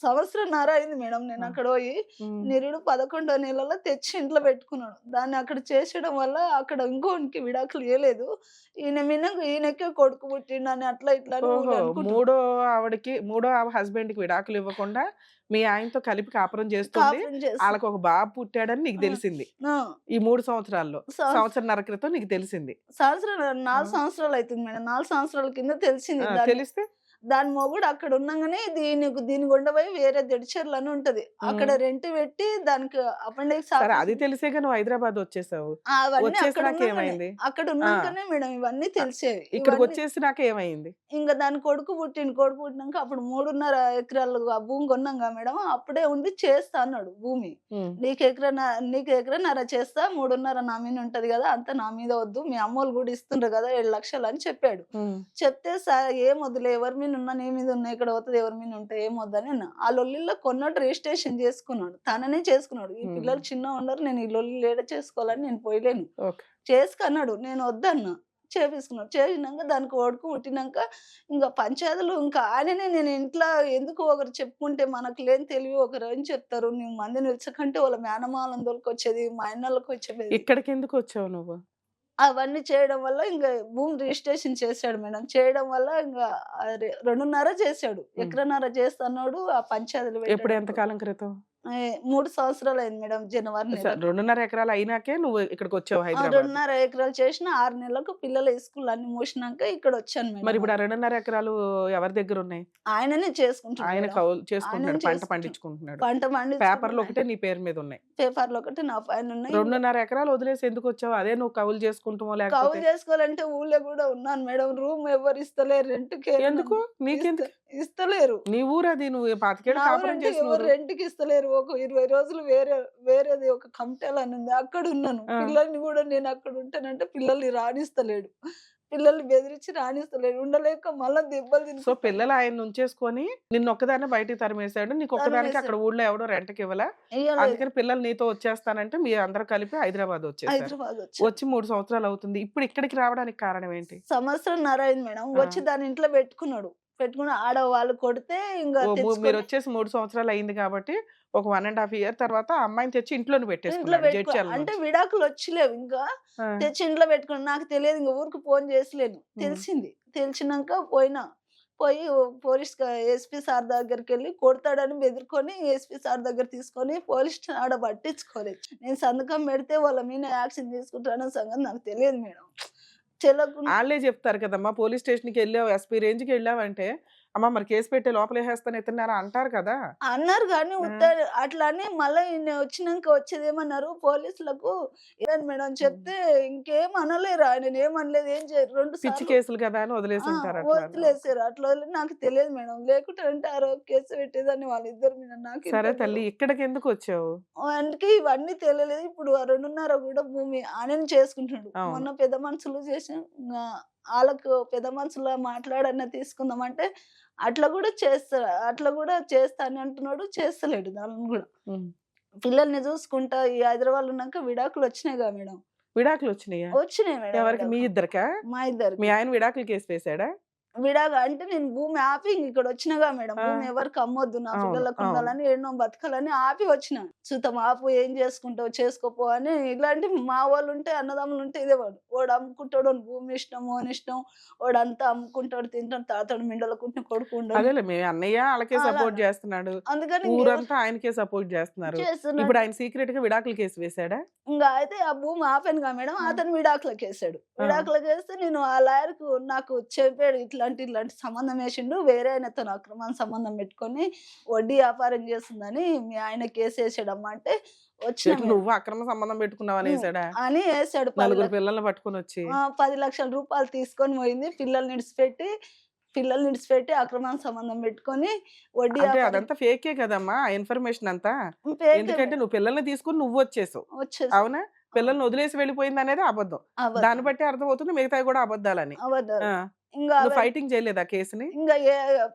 సంవత్సరంన్నర అయింది మేడం. నేను ఆ. అక్కడ పోయి ఉమ్. నిరుడు 11వ నెలలో తెచ్చి ఇంట్లో పెట్టుకున్నాడు. దాన్ని అక్కడ చేసేయడం వల్ల అక్కడ ఇంకోనికి విడాకులు ఇవ్వలేదు. ఈయనకే కొడుకు పుట్టిండు అని అట్లా ఇట్లా అని ఊళ్ళో ఓహో, అనుకుంటారు. మూడో హస్బెండ్ కి విడాకులు ఇవ్వకుండా మీ ఆయనతో కలిపి కాపురం చేస్తుంది. కాపురం చేస్తా. వాళ్ళకి ఒక బాబు పుట్టాడని నీకు తెలిసింది ఆ, ఈ 3 సంవత్సరాల్లో. సం- సంవత్సరన్నర క్రితం నీకు తెలిసింది. సంవత్సరం 4 ఆ. సంవత్సరాలు అవుతుంది మేడం. 4 సంవత్సరాల కింద తెలిసింది. తెలిస్తే దాని మొగుడు అక్కడ ఉండగానే దీని గుండెపోయి వేరే దెడిచెర్లు అని ఉంటది, అక్కడ రెంట్ పెట్టి దానికి అపెండిక్స్ సరే, అది తెలిసేగా నువ్వు హైదరాబాద్ వచ్చేసావు. అవన్నీ అక్కడ వచ్చేసినాక ఉన్నాకనే ఏమైంది? అక్కడ ఉన్నాకనే మేడం ఇవన్నీ తెలిసేవి. ఇక్కడికి ఇవన్నీ వచ్చేసినాక ఏమైంది? ఇంకా దాని కొడుకు పుట్టినాక అప్పుడు 3.5 ఎకరాలు ఆ భూమి కొన్నాగా మేడం. అప్పుడే ఉండి చేస్తా అన్నాడు భూమి. ఉమ్. నీకు ఎకరన్నర చేస్తా, 3.5 నా మీద ఉంటది కదా, అంత నా మీద వద్దు, మీ అమ్మోళ్ళు కూడా ఇస్తుండ్రు కదా 7 లక్షలు అని చెప్పాడు. ఉమ్. చెప్తే ఏం వద్దులే, ఎవరి మీద ఉన్నా నీ మీద ఉన్నా, ఇక్కడ పోతుంది ఎవరి మీద ఉంటాయి, ఏం వద్దని అన్న. ఆ లొల్లిలో కొన్నట్టు రిజిస్ట్రేషన్ చేసుకున్నాడు, తననే చేసుకున్నాడు. ఈ పిల్లలు చిన్న ఉండరు, నేను ఈ లొల్లి లేడ చేసుకోవాలని నేను పోయలేను, ఓకే. చేసుకున్నాడు. నేను వద్దన్నా, చేపించుకున్నాడు. చేసినాక దానికి కొడుకు పుట్టినాక ఇంకా పంచాయతీలు ఇంకా ఆయననే. నేను ఇంట్లో ఎందుకు ఒకరు చెప్పుకుంటే మనకు లేని తెలివి ఒకరు ఏం చెప్తారు, నువ్వు మంది నిలిచకంటే వాళ్ళ మేనమాలను దొరికొచ్చేది, మా అన్నలకు వచ్చేది. ఇక్కడికి ఎందుకు వచ్చావు నువ్వు? అవన్నీ చేయడం వల్ల ఇంకా భూమి రిజిస్ట్రేషన్ చేశాడు మేడం. చేయడం వల్ల ఇంకా 2.5 చేశాడు, ఎకరన్నర చేస్తున్నాడు. ఆ పంచాయతీలు ఎప్పుడు, ఎంతకాలం క్రితం? 3 సంవత్సరాలు అయింది మేడం. జనవరి నెల. 2.5 ఎకరాలు అయినాకే నువ్వు ఇక్కడికి వచ్చావు హైదరాబాద్. 2.5 ఎకరాలు చేసిన 6 నెలలకు పిల్లల స్కూల్ అన్ని మూసినాక ఇక్కడ వచ్చాను మరి మేడం. ఇప్పుడు ఆ 2.5 ఎకరాలు ఎవరి దగ్గర ఉన్నాయి? ఆయననే చేసుకుంటాడు ఆయన మేడం. కౌలు చేసుకుంటున్నాడు, ఆయననే పంట చేసుకుంటాడు. పండించుకుంటున్నాడు. పంట పండి పేపర్లు ఒకటే నీ పేరు మీద ఉన్నాయి. పేపర్లు ఒకటి నా పైన ఉన్నాయి. 2.5 ఎకరాలు వదిలేసి ఎందుకు వచ్చావు? అదే నువ్వు కౌలు చేసుకుంటామో కౌలు లేకపోతే చేసుకోవాలంటే ఊళ్ళో కూడా ఉన్నాను మేడం. రూమ్ ఎవరు ఇస్తలేరు, రెంట్కి ఎందుకు? నీకెందుకు? ఇస్తలేరు. నీ ఊరు అది, నువ్వు 25 ఏళ్ళు నా కాపురం ఊరంటే చేసిన ఎవరు ఊరు. రెంట్కి ఇస్తలేరు. ఒక 20 రోజులు వేరేది ఒక కమిటల్ అని ఉంది, అక్కడ ఉన్నాను. ఆ. పిల్లల్ని కూడా నేను అక్కడ ఉంటానంటే పిల్లల్ని రాణిస్తలేడు, పిల్లల్ని బెదిరించి రాణిస్తలేడు. ఉండలేక మళ్ళా దెబ్బలు సో తిని పిల్లలు ఆయన ఉంచేసుకొని నిన్ను ఒక్కదాన్ని బయటికి తరిమేశాడు. నీకు ఒక్కదానికి అక్కడ ఊళ్ళో ఎవడో రెంట్కి ఇవ్వలే. ఇయ్యలేదు. అందుకని పిల్లలు నీతో వచ్చేస్తానంటే మీ అందరూ కలిపి హైదరాబాద్ వచ్చేసారు. హైదరాబాద్ వచ్చి 3 సంవత్సరాలు అవుతుంది. ఇప్పుడు ఇక్కడికి రావడానికి కారణం ఏంటి? సంవత్సరంన్నర అయింది మేడం. ఆ. వచ్చి దాని ఇంట్లో పెట్టుకుని ఆడ వాళ్ళు కొడితే ఇంకా మీరు తెచ్చుకొని వచ్చేసి 3 సంవత్సరాలు అయింది కాబట్టి ఒక 1.5 ఇయర్ తర్వాత ఆ అమ్మాయిని తెచ్చి ఇంట్లోనే ఇంట్లో పెట్టేసుకున్నాడు పెట్టుకో జడ్చర్ల అంటే నుంచి. విడాకులు వచ్చిలేవు ఇంకా. ఆ. తెచ్చి ఇంట్లో పెట్టుకుని నాకు తెలియదు, ఇంకా ఊరికి ఫోన్ చేసలేను. తెలిసింది. తెలిసినాక పోయి పోలీస్ ఎస్పీ సార్ దగ్గరికి వెళ్ళి కొడతాడని బెదిరుకొని ఎస్పీ సార్ దగ్గర తీసుకొని పోలీస్ ఆడ పట్టించుకోలేదు. నేను సంతకం పెడితే వాళ్ళ మీద యాక్షన్ తీసుకుంటారన్న సంగతి నాకు తెలియదు మేడం. చెల్లకుండా వాళ్ళే చెప్తారు కదమ్మా, పోలీస్ స్టేషన్కి వెళ్ళావు, ఎస్పీ రేంజ్కి వెళ్ళావంటే అమ్మ మరి కేసు పెట్టి లోపల వేసేస్తాను ఎత్తున్నారా అంటారు కదా. అన్నారు కానీ అట్లానే మళ్ళీ వచ్చినాక వచ్చేదేమన్నారు పోలీసులకు, ఏమని మేడం చెప్తే ఇంకేం అనలేరు. ఆయన ఏమనలేదు, ఏం చేయరు. 2 పిచ్చి సార్లు కేసులు కదా అని వదిలేసి ఉంటారు. అట్లా వదిలేసారు. అట్లా వదిలి నాకు తెలియదు మేడం. లేకుంటే అంటే ఆ రోజు కేసు పెట్టేదాన్ని వాళ్ళిద్దరు మీద. నాకు సరే ఇంత తల్లి, ఇక్కడికి ఎందుకు వచ్చావు? అందుకే ఇవన్నీ తెలియలేదు. ఇప్పుడు ఆ 2.5 కూడా భూమి ఆయన చేసుకుంటున్నాడు. అవును. మొన్న పెద్ద మనుషులు చేసిన వాళ్ళకు పెద్ద మనుషుల మాట్లాడన్న తీసుకుందామంటే అట్లా కూడా చేస్తాను అంటున్నాడు, చేస్తలేడు. దాన్ని కూడా ఉమ్. పిల్లల్ని చూసుకుంటా ఈ హైదరాబాద్ ఉన్నాక విడాకులు వచ్చినాయి కదా మేడం. విడాకులు వచ్చినాయా? వచ్చినాయి మేడం. ఎవరికి? మీ విడాకులు. ఇద్దరికా? మా ఇద్దరికి. మీ ఆయన విడాకులు కేసు వేసాడా? అంటే నేను భూమి ఆపి ఇక్కడ వచ్చినగా మేడం. భూమి ఎవరికి అమ్మొద్దు, నా అవును, పిల్లలకు అవును. ఉండాలని, ఎన్నో బతకాలని ఆపి వచ్చిన. సుతం ఆపు, ఏం చేసుకుంటావు చేసుకోపో అని. ఇలాంటి మా వాళ్ళు ఉంటే, అన్నదమ్ములు ఉంటే ఇదే వాడు. వాడు అమ్ముకుంటాడు, వాని భూమి ఇష్టం, వాని ఇష్టం, వాడంతా అమ్ముకుంటాడు, తింటాడు, తాతాడు, మిండలకుంటే కొడుకు ఉండడు. అదేలే మీ అన్నయ్య వాళ్ళకే అలా సపోర్ట్ చేస్తున్నాడు, అందుకని ఊరంతా ఆయనకే సపోర్ట్ చేస్తున్నారు. ఇప్పుడు చేస్తున్నాడు. ఆయన సీక్రెట్ గా విడాకుల కేసు వేశాడా? అయితే ఆ భూమి ఆపానుగా మేడం. ఆ. అతను విడాకులకేసాడు. ఆ. విడాకులకేస్తే నేను ఆ లాయర్‌కు నాకు చెప్పాడు. ఇట్లాంటి సంబంధం ఏసిండు. వేరే ఆయనతోని అక్రమ సంబంధం పెట్టుకొని వడ్డీ వ్యాపారం చేస్తుందని మీ ఆయన కేసేసాడమ్మా అంటే వచ్చిన ఎటు మేడం. నువ్వు అక్రమ సంబంధం పెట్టుకున్నావని హ్మ్. వేశాడా? అని ఏసాడు. 10 నలుగురు లక్ష పిల్లల్ని పట్టుకొని వచ్చి 10 లక్షల రూపాయలు తీసుకొని పోయింది. పిల్లల్ని ఇడిచిపెట్టి అక్రమ సంబంధం పెట్టుకొని వడ్డీ అంటే వ్యాపారం అదంతా ఫేకే కదమ్మా ఆ ఇన్ఫర్మేషన్ అంతా. ఫేకే ఎందుకంటే మేడం. నువ్వు పిల్లల్ని తీసుకుని నువ్వు వచ్చేసావు, వచ్చేసి అవునా? పిల్లల్ని వదిలేసి వెళ్ళిపోయింది అనేది అబద్ధం. అబద్ధం. దాన్ని బట్టి అర్థమవుతుంది మిగతావి కూడా అబద్ధాలని. అబద్ధాలు. ఆ, ఇంగా నువ్వు ఫైటింగ్ చేయలేదా కేసుని?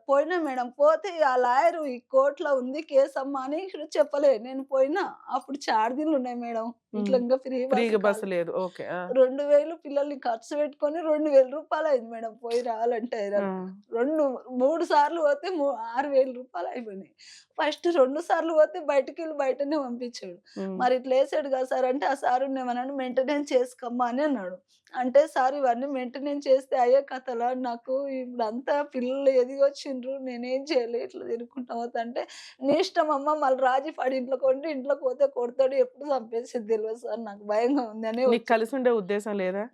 పోయినా మేడం. పోతే ఆ లాయరు ఈ కోర్ట్‌లో ఉంది కేసమ్మా అని ఇక్కడ చెప్పలే. నేను పోయినా. అప్పుడు చార్జీలు ఉన్నాయి మేడం. ఇట్లా ఇంకా ఫ్రీ ఫ్రీగా బస్సు బస్సు కాదు. లేదు. ఓకే. 2000 పిల్లల్ని ఖర్చు పెట్టుకొని 2000 రూపాయలయింది మేడం పోయి రావాలంటే. 3 సార్లు పోతే 6000 రూపాయలు అయిపోయినాయి. ఫస్ట్ 2 సార్లు పోతే బయటికెళ్ళి బయటనే పంపించాడు. మరి ఇట్లా ఏసాడు కదా సార్ అంటే, ఆ సార్ ఏమన్నాడు, మెయింటెనెన్స్ చేసుకోమ్మా అని అన్నాడు. అంటే సార్ ఇవన్నీ మెయింటెనెన్స్ చేస్తే అయ్యే కథలా? నాకు ఇప్పుడంతా పిల్లలు ఎదిగొచ్చిండ్రు, నేనేం చేయలే, ఇట్లా తిరుక్కుంటా పోతా అంటే, నీ ఇష్టం అమ్మ, మళ్ళీ రాజీ పడి ఇంట్లోకి వండి ఇంట్లోకి పోతే కొడతాడు, ఎప్పుడు చంపేసేది తెలియదు సార్, నాకు భయంగా ఉంది అని నీకు కలిసి ఉండే ఉద్దేశం లేదా?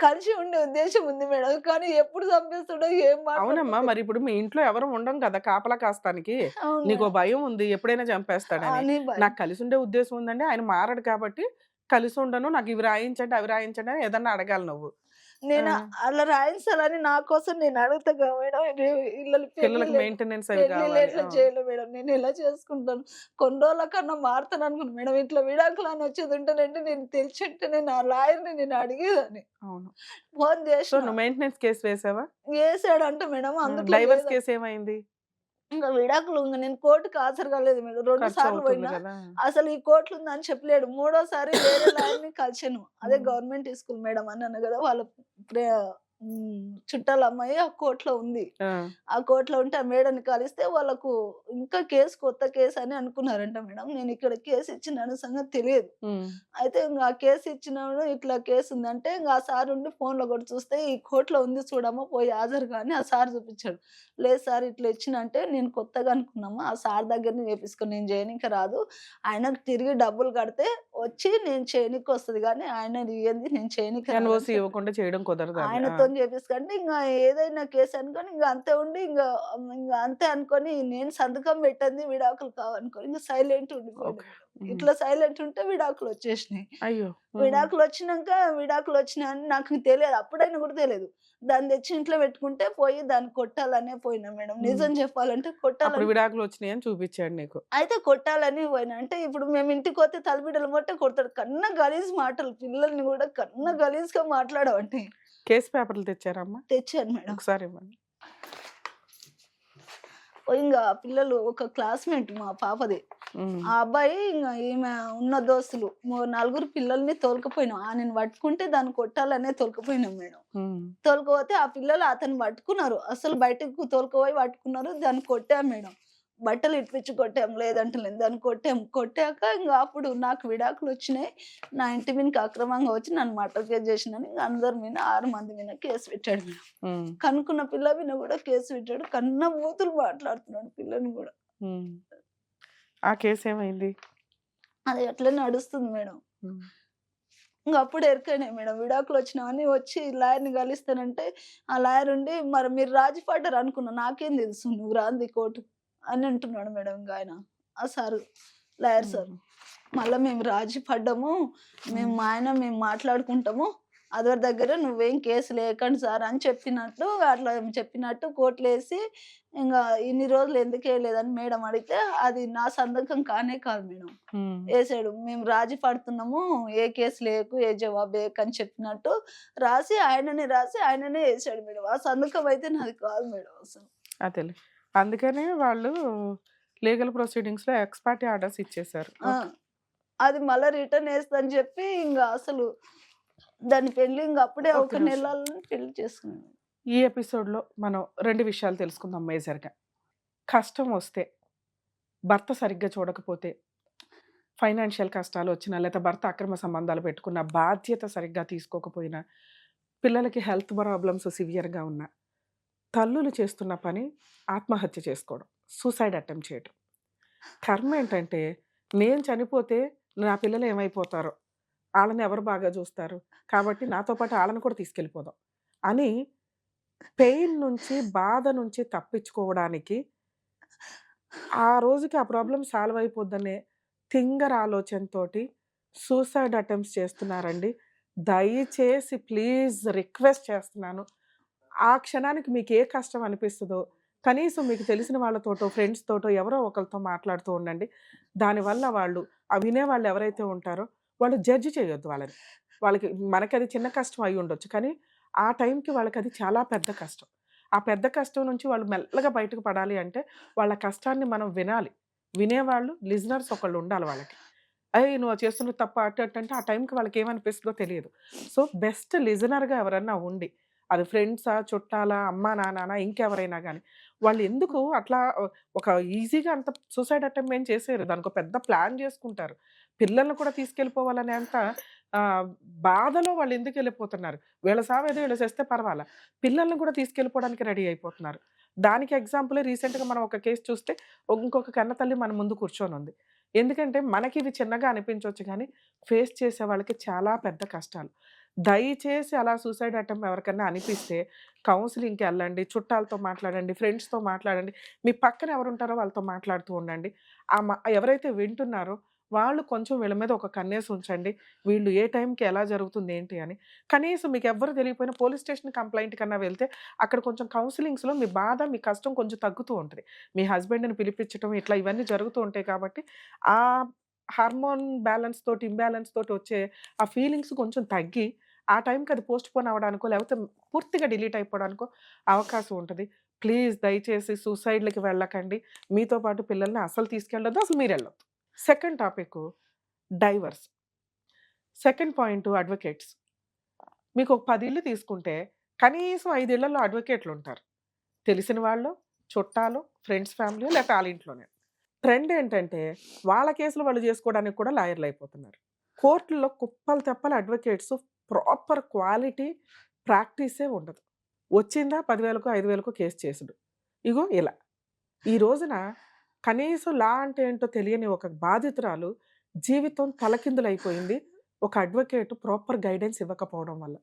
కలిసి ఉండే ఉద్దేశం ఉంది మేడం. కానీ ఎప్పుడు చంపేస్తాడో ఏం అవునమ్మా, మాట్లాడతాడో మరి ఇప్పుడు మీ ఇంట్లో ఎవరు ఉండం కదా కాపలా కాస్తానికి. అవును నీకో మేడం. భయం ఉంది ఎప్పుడైనా చంపేస్తాడని. అని భయం. నాకు కలిసి ఉండే ఉద్దేశం ఉందండి, ఆయన మారడు కాబట్టి కలిసి ఉండను, నాకు ఇవి రాయించండి అవి రాయించండి అని ఏదన్నా అడగాలి నువ్వు. నేను ఆ, అలా రాయించాలని నా కోసం నేను అడుగుతా కదా మేడం. ఇళ్ళని పిల్లలకి మెయింటెనెన్స్ అవి పెళ్ళిళ్ళు కావాలి. ఎట్లా చేయలే మేడం. నేను ఎలా చేసుకుంటాను? కొన్ని రోజుల కన్నా మారుతాను అనుకున్నాను మేడం. ఇట్లా విడాకులు అని వచ్చేది ఉంటేనంటే నేను తెలిసింటే నేను ఆ లాయర్‌ని నేను అడిగేదాన్ని. అవును. ఫోన్ సో చేసిన. నువ్వు మెయింటెనెన్స్ కేసు వేసావా? ఏసాడంట మేడం. అందుట్లో డైవర్స్ లేదా కేసు ఏమైంది? ఇంక విడాకులు నేను కోర్టుకి హాజరు కాలేదు మేడం. 2 ఖర్చు సార్లు అవుతుంది పోయినా. కదా. అసలు ఈ కోర్టులో ఉందని చెప్పలేడు. మూడోసారి వేరే లాయర్‌ని కలిసాను. అదే ఉమ్. గవర్నమెంట్ స్కూల్ మేడం అన్నాను కదా! వాళ్ళ ప్రే చుట్టాల అమ్మాయి ఆ కోర్ట్‌లో ఉంది. ఆ, ఆ కోర్ట్‌లో ఉంటే ఆ మేడంని కలిస్తే వాళ్ళకు ఇంకా కొత్త కేసు అని అనుకున్నారంట మేడం. నేను ఇక్కడ కేసు ఇచ్చినాను సంగతి తెలియదు. ఉమ్, అయితే ఇంగ ఆ కేసు ఇచ్చినాడు, ఇట్లా కేసు ఉందంటే ఇంగ ఆ సార్ ఉండి ఫోన్‌లో కూడా చూస్తే ఈ కోర్ట్‌లో ఉంది చూడమ్మా పోయి హాజరుగా అని ఆ సార్ చూపించాడు. లేదు సార్ ఇట్లా ఇచ్చిన అంటే, నేను కొత్తగా అనుకున్నామా ఆ సార్ దగ్గరనే చేపించుకొని నేను చేయనీకి రాదు. ఆయనకు తిరిగి డబ్బులు కడితే వచ్చి నేను చేయనీకి వస్తది గానీ ఆయనది ఇయ్యంది నేను చేయనీకి రాదని ఎన్ఓసి చెప్పాను. ఇవ్వకుండా చేయడం కుదరదు అని. ఆయనతోని చేపిసుకంటే ఇంగ ఏదైనా కేసు అనుకోని ఇంగ అంతే ఉండి ఇంగ అంతే అనుకోని నేను సంతకం పెట్టంది విడాకులు కావనుకోని ఇంగ సైలెంట్ ఉండిపోయాడు ఓకే. మేడం. ఇట్లా సైలెంట్ ఉంటే విడాకులొచ్చేసినాయి. అయ్యో. విడాకులొచ్చినాయని నాకు తెలియదు. అప్పుడైనా కూడా తెలియదు. దాన్ని తెచ్చి ఇంట్లో పెట్టుకుంటే పోయి దాన్ని కొట్టాలనే పోయినా మేడం. నిజం చెప్పాలంటే అప్పుడు కొట్టాలని విడాకులు వచ్చినాయి అని చూపించాడు నీకు. అయితే కొట్టాలని పోయినా. అంటే ఇప్పుడు మేము ఇంటికొస్తే తలబిడ్డలు కొట్టే కొడతాడు. కన్న గలీజ్ మాటలు పిల్లల్ని కూడా కన్న గలీజ్‌గా మాట్లాడవండి. కేసు పేపర్లు తెచ్చారమ్మా? తెచ్చాను మేడం. ఒకసారి ఇవ్వండి. ఇంగ పిల్లలు ఒక క్లాస్‌మేట్ మా పాపది. ఉమ్, ఆ అబ్బాయి ఈమె ఉన్న దోస్తులు నలుగురు పిల్లల్ని తోలుకుపోయినాం. ఆయనని పట్టుకుంటే దాన్ని కొట్టాలనే తోలుకుపోయినాం మేడం. ఉమ్, తోలుకుపోతే ఆ పిల్లలు అతన్ని పట్టుకున్నారు. అసలు బయటకు తోలుకుపోయి పట్టుకున్నారు. దాన్ని కొట్టాం మేడం. బట్టలు ఇప్పించి కొట్టాం. లేదంటలేదు. దాన్ని కొట్టాం. కొట్టాక ఇంగ అప్పుడు నాకు విడాకులొచ్చినాయి. నా ఇంటి మీదకి అక్రమంగా వచ్చి నన్ను మర్డర్ కేస్ చేసిండని ఇంగ అందరి మీద 6 మంది మీద కేసు పెట్టాడు మేడం. ఉమ్, కనుక్కున్న పిల్ల మీద కూడా కేసు పెట్టాడు. కన్న బూతులు మాట్లాడుతున్నాడు పిల్లని కూడా. ఉమ్. ఆ కేసు ఏమైంది? అది అట్లనే నడుస్తుంది మేడం. ఉమ్, ఇంగ అప్పుడు ఎరికైనాయి మేడం. విడాకులొచ్చినావని వచ్చి లాయర్‌ని కలుస్తానంటే, ఆ లాయర్ ఉండి మరి మీరు రాజీ పడ్డారు అనుకున్నా. నాకేం తెలుసు నువ్వు రాంది కోర్టు అని అంటున్నాడు మేడం ఇంగ ఆయన. ఆ సారు లాయర్ సార్. ఉమ్, మళ్ళా మేము రాజీ పడ్డాము. మేము మా ఆయన మేము మాట్లాడుకుంటాము. అదివరి దగ్గర నువ్వేం కేసు లేకండి సార్ అని చెప్పినట్టు అట్లా చెప్పినట్టు కోర్టులేసి ఇంగా ఇన్ని రోజులు ఎందుకేయలేదని మేడం అడిగితే, అది నా సంతకం కానే కాదు మేడం. ఉమ్. ఏసాడు. మేము రాజీ పడుతున్నాము. ఏ కేసు లేకు, ఏ జవాబు ఏయకని చెప్పినట్టు రాసి ఆయననే ఏసాడు మేడం. ఆ సంతకం అయితే నాది కాదు మేడం అసలు. అదేలే. అందుకనే వాళ్ళు లీగల్ ప్రొసీడింగ్స్ లో ఎక్స్‌పార్టీ ఆర్డర్స్ ఇచ్చేసారు. ఆ! అది మళ్ళా రిటర్న్ ఏస్తా అని చెప్పి ఇంగ అసలు దాని పెళ్లి ఇంగ అప్పుడే ఒక్క ఒక నిమిషం. నెలలోనే పెళ్లి చేసుకున్నాను. ఈ ఎపిసోడ్‌లో మనం 2 విషయాలు తెలుసుకుందాం మేజర్‌గా. కష్టం వస్తే, భర్త సరిగ్గా చూడకపోతే, ఫైనాన్షియల్ కష్టాలొచ్చినా, లేతే భర్త అక్రమ సంబంధాలు పెట్టుకున్న, బాధ్యత సరిగ్గా తీసుకోకపోయినా, పిల్లలకి హెల్త్ ప్రాబ్లమ్స్ సివియర్‌గా ఉన్నా, తల్లులు చేస్తున్న పని ఆత్మహత్య చేసుకోవడం. సూసైడ్ అటెంప్ట్ చేయటం. కర్మేంటంటే, నేను చనిపోతే నా పిల్లలు ఏమైపోతారో, ఆళ్ళని ఎవరు బాగా జూస్తారు, కాబట్టి నాతో పాటు ఆళ్ళని కూడా తీసుకెళ్ళిపోదాం అని పెయిన్ నుంచి, బాధ నుంచి తప్పించుకోవడానికి, ఆ రోజుకి ఆ ప్రాబ్లమ్ సాల్వ్ అయిపోద్దనే తింగర ఆలోచనతోటి సూసైడ్ అటెంప్ట్స్ చేస్తున్నారండి. దయచేసి ప్లీజ్ రిక్వెస్ట్ చేస్తున్నాను. ఆ క్షణానికి మీకు ఏ కష్టం అనిపిస్తదో, కనీసం మీకు తెలిసిన వాళ్ళతోటో, ఫ్రెండ్స్ తోటో ఎవరో ఒకళ్ళతో మాట్లాడుతూ ఉండండి. దానివల్ల వాళ్ళు వినేవాళ్ళు ఎవరైతే ఉంటారో, వాళ్ళు జడ్జ్ చేయొద్దు వాళ్ళని. వాళ్ళకి మనకది చిన్న కష్టం అయ్యుండొచ్చు. కానీ, ఆ టైంకి వాళ్ళకది చాలా పెద్ద కష్టం. ఆ పెద్ద కష్టం నుంచి వాళ్ళు మెల్లగా బయటకు పడాలి అంటే, వాళ్ళ కష్టాన్ని మనం వినాలి. వినేవాళ్ళు లిజనర్స్ ఒకళ్ళుండాలి వాళ్ళకి. "ఏయ్! నువ్వు అది చేస్తున్నది తప్పు" అటు ఇటు అంటే, ఆ టైంకి వాళ్ళకేమనిపిస్తదో తెలియదు. సో, బెస్ట్ లిజనర్‌గా ఎవరన్నా ఉండి, అది ఫ్రెండ్సా, చుట్టాలా, అమ్మా, నాన్ననా ఇంకెవరైనా గాని, వాళ్ళెందుకు అట్లా ఒక ఈజీగా అంత సూసైడ్ అటెంప్ట్ ఏం చేసేయరు. దానికో పెద్ద ప్లాన్ జేసుకుంటారు. పిల్లల్ని కూడా తీసుకెళ్ళిపోవాలనేంత ఆహ్, బాధలో వాళ్ళెందుకెళ్ళిపోతున్నారు. వీళ్ళ సావేదో ఈళ్ళు చస్తే పర్వాలా. పిల్లల్ని కూడా తీసుకెళ్ళిపోవడానికి రెడీ అయిపోతున్నారు. దానికి ఎగ్జాంపులే రీసెంట్‌గా మనం ఒక కేస్ చూస్తే, ఇంకొక కన్నతల్లి మన ముందు కూర్చొనుంది. ఎందుకంటే, మనకివి చిన్నగా అనిపించొచ్చు గానీ, ఫేస్ చేసే వాళ్ళకి చాలా పెద్ద కష్టాలు. దయచేసి అలా సూసైడ్ అటెంప్ట్ ఎవరికన్నా అనిపిస్తే కౌన్సెలింగ్‌కెళ్ళండి, చుట్టాలతో మాట్లాడండి, ఫ్రెండ్స్‌తో మాట్లాడండి. మీ పక్కన ఎవరుంటారో వాళ్ళతో మాట్లాడుతూ ఉండండి. ఎవరైతే వింటున్నారో వాళ్ళు కొంచెం వీళ్ళ మీద ఒక కన్నేసి ఉంచండి. వీళ్ళు ఏ టైంకి ఎలా జరుగుతుంది ఏంటి అని. కనీసం మీకెవ్వరు తెలియకపోయినా పోలీస్ స్టేషన్ కంప్లెయింట్ కన్నా వెళ్తే అక్కడ కొంచెం కౌన్సెలింగ్స్‌లో మీ బాధ, మీ కష్టం కొంచెం తగ్గుతూ ఉంటది. మీ హస్బెండ్‌ని పిలిపించటం ఇట్లా ఇవన్నీ జరుగుతూ ఉంటాయి కాబట్టి ఆ హార్మోన్ బ్యాలెన్స్ తోటి, ఇంబాలెన్స్ తోటి వచ్చే ఆ ఫీలింగ్స్ కొంచెం తగ్గి, ఆ టైంకి అది పోస్ట్‌పోన్ అవ్వడానికో, లేకపోతే పూర్తిగా డిలీట్ అయిపోవడానికో అవకాశం ఉంటది. ప్లీజ్ దయచేసి సూసైడ్‌లకి వెళ్ళకండి. మీతో పాటు పిల్లల్ని అస్సలు తీసుకెళ్ళొద్దు. అసలు మీరెళ్ళొద్దు. Second topic divorce. Second point advocates. మీకొక 10 ఇళ్ళు తీసుకుంటే, కనీసం 5 ఇళ్లలో అడ్వొకేట్లుంటారు. తెలిసిన వాళ్ళో, చుట్టాలో, ఫ్రెండ్స్ ఫ్యామిలీయో లేకపోతే ఆళ్ళింట్లోనే. ట్రెండ్ ఏంటంటే, వాళ్ళ కేసులు వాళ్ళు జేసుకోవడానికి కూడా లాయర్‌లయిపోతున్నారు. కోర్టుల్లో కుప్పలు తెప్పలు అడ్వొకేట్స్ ప్రాపర్ క్వాలిటీ ప్రాక్టీసే ఉండదు. వచ్చిందా 10,000కో, 5,000కో కేసు చేసుడు. ఇగో ఇలా. ఈ రోజున కనీసం లా అంటే ఏంటో తెలియని ఒక బాధితురాలు జీవితం తలకిందులైపోయింది. ఒక అడ్వొకేట్ ప్రాపర్ గైడెన్స్ ఇవ్వకపోవడం వల్ల.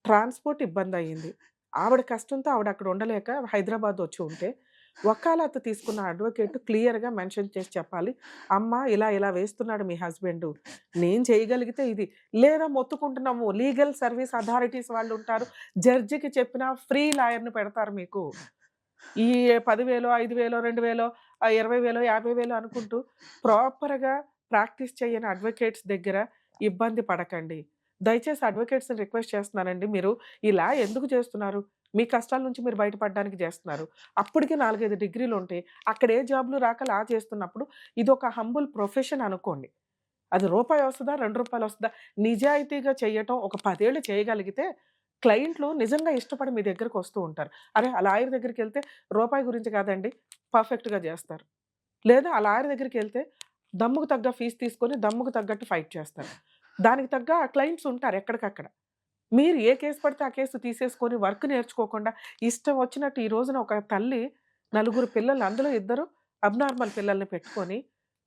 ట్రాన్స్‌పోర్ట్ ఇబ్బందయింది. ఆవిడ కష్టంతో ఆవిడక్కడ ఉండలేక హైదరాబాద్ వచ్చి ఉంటే, వకాలత్ తీసుకున్న అడ్వొకేట్ క్లియర్‌గా మెన్షన్ చేసి చెప్పాలి. "అమ్మ ఇలా ఇలా వేస్తున్నాడు మీ హస్బెండు. నేను చేయగలిగితే ఇది. లేదా మొత్తుకుంటున్నాము లీగల్ సర్వీస్ అథారిటీస్ వాళ్ళుంటారు. జడ్జికి చెప్పినా ఫ్రీ లాయర్‌ని పెడతారు మీకు. ఈ 10,000, 5,000, 2,000, 20,000, 50,000 అనుకుంటూ ప్రాపర్‌గా ప్రాక్టీస్ చేయని అడ్వొకేట్స్ దగ్గర ఇబ్బంది పడకండి. దయచేసి అడ్వొకేట్స్‌ని రిక్వెస్ట్ చేస్తున్నానండి. మీరు ఇలా ఎందుకు చేస్తున్నారు? మీ కష్టాల నుంచి మీరు బయటపడడానికి జేస్తున్నారు. అప్పటికే 4, 5 డిగ్రీలుంటాయి. అక్కడ ఏ జాబ్‌లు రాక లా చేస్తున్నప్పుడు ఇదొక హంబుల్ ప్రొఫెషన్ అనుకోండి. అది రూపాయి వస్తదా? రూ. 2 వస్తదా? నిజాయితీగా చెయ్యటం ఒక 10 ఏళ్ళు చేయగలిగితే క్లయింట్లు నిజంగా ఇష్టపడి మీ దగ్గరకొస్తూ ఉంటారు. అరే! ఆ లాయర్ దగ్గరికెళ్తే రూపాయి గురించి కాదండి పర్ఫెక్ట్‌గా జేస్తారు. లేదా ఆ లాయర్ దగ్గరికెళ్తే దమ్ముకు తగ్గ ఫీస్ తీసుకొని దమ్ముకు తగ్గట్టు ఫైట్ చేస్తారు. దానికి తగ్గ క్లయింట్స్ ఉంటారు ఎక్కడికక్కడ. మీరు ఏ కేస్ పడితే ఆ కేసు తీసేసుకొని వర్క్ నేర్చుకోకుండా ఇష్టం వచ్చినట్టు ఈ రోజున ఒక తల్లి నలుగురు పిల్లలు అందులో ఇద్దరు అబ్నార్మల్ పిల్లల్ని పెట్టుకొని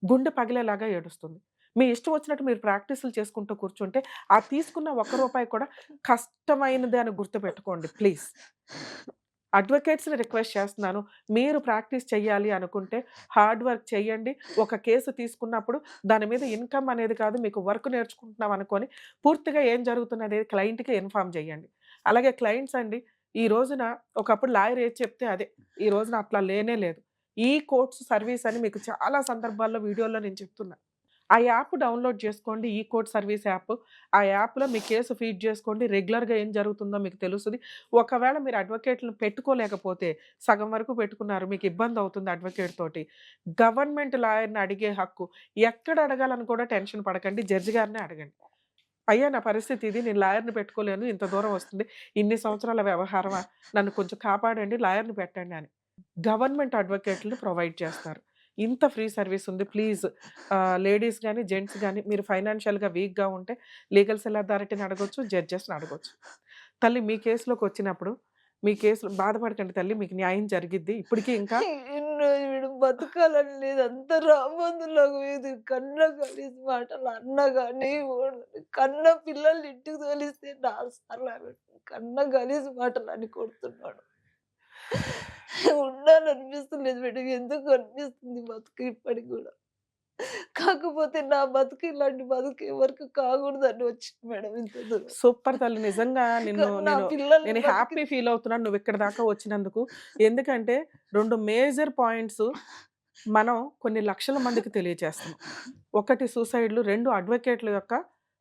గుండె పగిలేలాగా ఏడుస్తుంది. మీ ఇష్టం వచ్చినట్టు మీరు ప్రాక్టీసులు చేసుకుంటూ కూర్చుంటే ఆ తీసుకున్న ఒక్క రూపాయి కూడా కష్టమైనదే అని గుర్తుపెట్టుకోండి ప్లీజ్. అడ్వొకేట్స్‌ని రిక్వెస్ట్ చేస్తున్నాను. మీరు ప్రాక్టీస్ చెయ్యాలి అనుకుంటే హార్డ్ వర్క్ చేయండి. ఒక కేసు తీసుకున్నప్పుడు దాని మీద ఇన్‌కమ్ అనేది కాదు. మీకు వర్క్ నేర్చుకుంటున్నాం అనుకోని పూర్తిగా ఏం జరుగుతుందనేది క్లయింట్‌కి ఇన్ఫార్మ్ చేయండి. అలాగే క్లయింట్స్ అండి ఈ రోజున ఒకప్పుడు లాయర్ ఏది చెప్తే అదే. ఈ రోజున అట్లా లేనే లేదు. ఈ కోర్ట్స్ సర్వీస్ అని మీకు చాలా సందర్భాల్లో వీడియోల్లో నేను చెప్తున్నా. ఆ యాప్ డౌన్‌లోడ్ చేసుకోండి. ఈ కోర్ట్ సర్వీస్ యాప్. ఆ యాప్‌లో మీ కేసు ఫీడ్ చేసుకోండి. రెగ్యులర్‌గా ఏం జరుగుతుందో మీకు తెలుస్తది. ఒకవేళ మీరు అడ్వొకేట్‌లని పెట్టుకోలేకపోతే, సగం వరకు పెట్టుకున్నారు. మీకు ఇబ్బందవుతుంది అడ్వొకేట్ తోటి. గవర్నమెంట్ లాయర్‌ని అడిగే హక్కు ఎక్కడ అడగాలని కూడా టెన్షన్ పడకండి. జడ్జి గారినే అడగండి. అయ్యా నా పరిస్థితి ఇది, నేను లాయర్‌ని పెట్టుకోలేను, ఇంత దూరం వస్తుంది, ఇన్ని సంవత్సరాల వ్యవహారమా, నన్ను కొంచెం కాపాడండి, లాయర్‌ని పెట్టండి అని. గవర్నమెంట్ అడ్వకేట్‌లని ప్రొవైడ్ చేస్తారు. ఇంత ఫ్రీ సర్వీస్ ఉంది. ప్లీజ్ లేడీస్ గాని, జెంట్స్ గాని మీరు ఫైనాన్షియల్‌గా వీక్‌గా ఉంటే లీగల్ సెల్ అథారిటీని అడగొచ్చు, జడ్జెస్‌ని అడగొచ్చు. తల్లి మీ కేస్‌లోకొచ్చినప్పుడు, మీ కేసులో బాధపడకండి తల్లి, మీకు న్యాయం జరిగిద్ది. ఇప్పటికి ఇంకా ఎన్నో వీడు బతకాలని లేదు. అంత రాబందులకు ఇది కన్న కలిసి మాటలు అన్న గాని కన్న పిల్లల్ని ఇంటికి తోలిస్తే 4 సార్లు ఆమె కన్న గలీజ్ మాటలు అని కొడుతున్నాడు. ఉండాలనిపిస్తలేదు మేడం. ఎందుకు అనిపిస్తుంది బతుకు ఇప్పటికి గూడా. కాకపోతే నా బతుకు ఇలాంటి బతుకు ఎవరికి కాకూడదని వచ్చింది మేడం ఇంత దూరం. సూపర్ తల్లి. నిజంగా కానీ నా నేను పిల్లల్ని నేను హ్యాపీ ఫీల్ అవుతున్నాను నువ్విక్కడి దాకా వచ్చినందుకు. ఎందుకంటే 2 మేజర్ పాయింట్స్ మనం కొన్ని లక్షల మందికి తెలియజేస్తున్నాం. ఒకటి సూసైడ్‌లు, 2 అడ్వకేట్‌ల యొక్క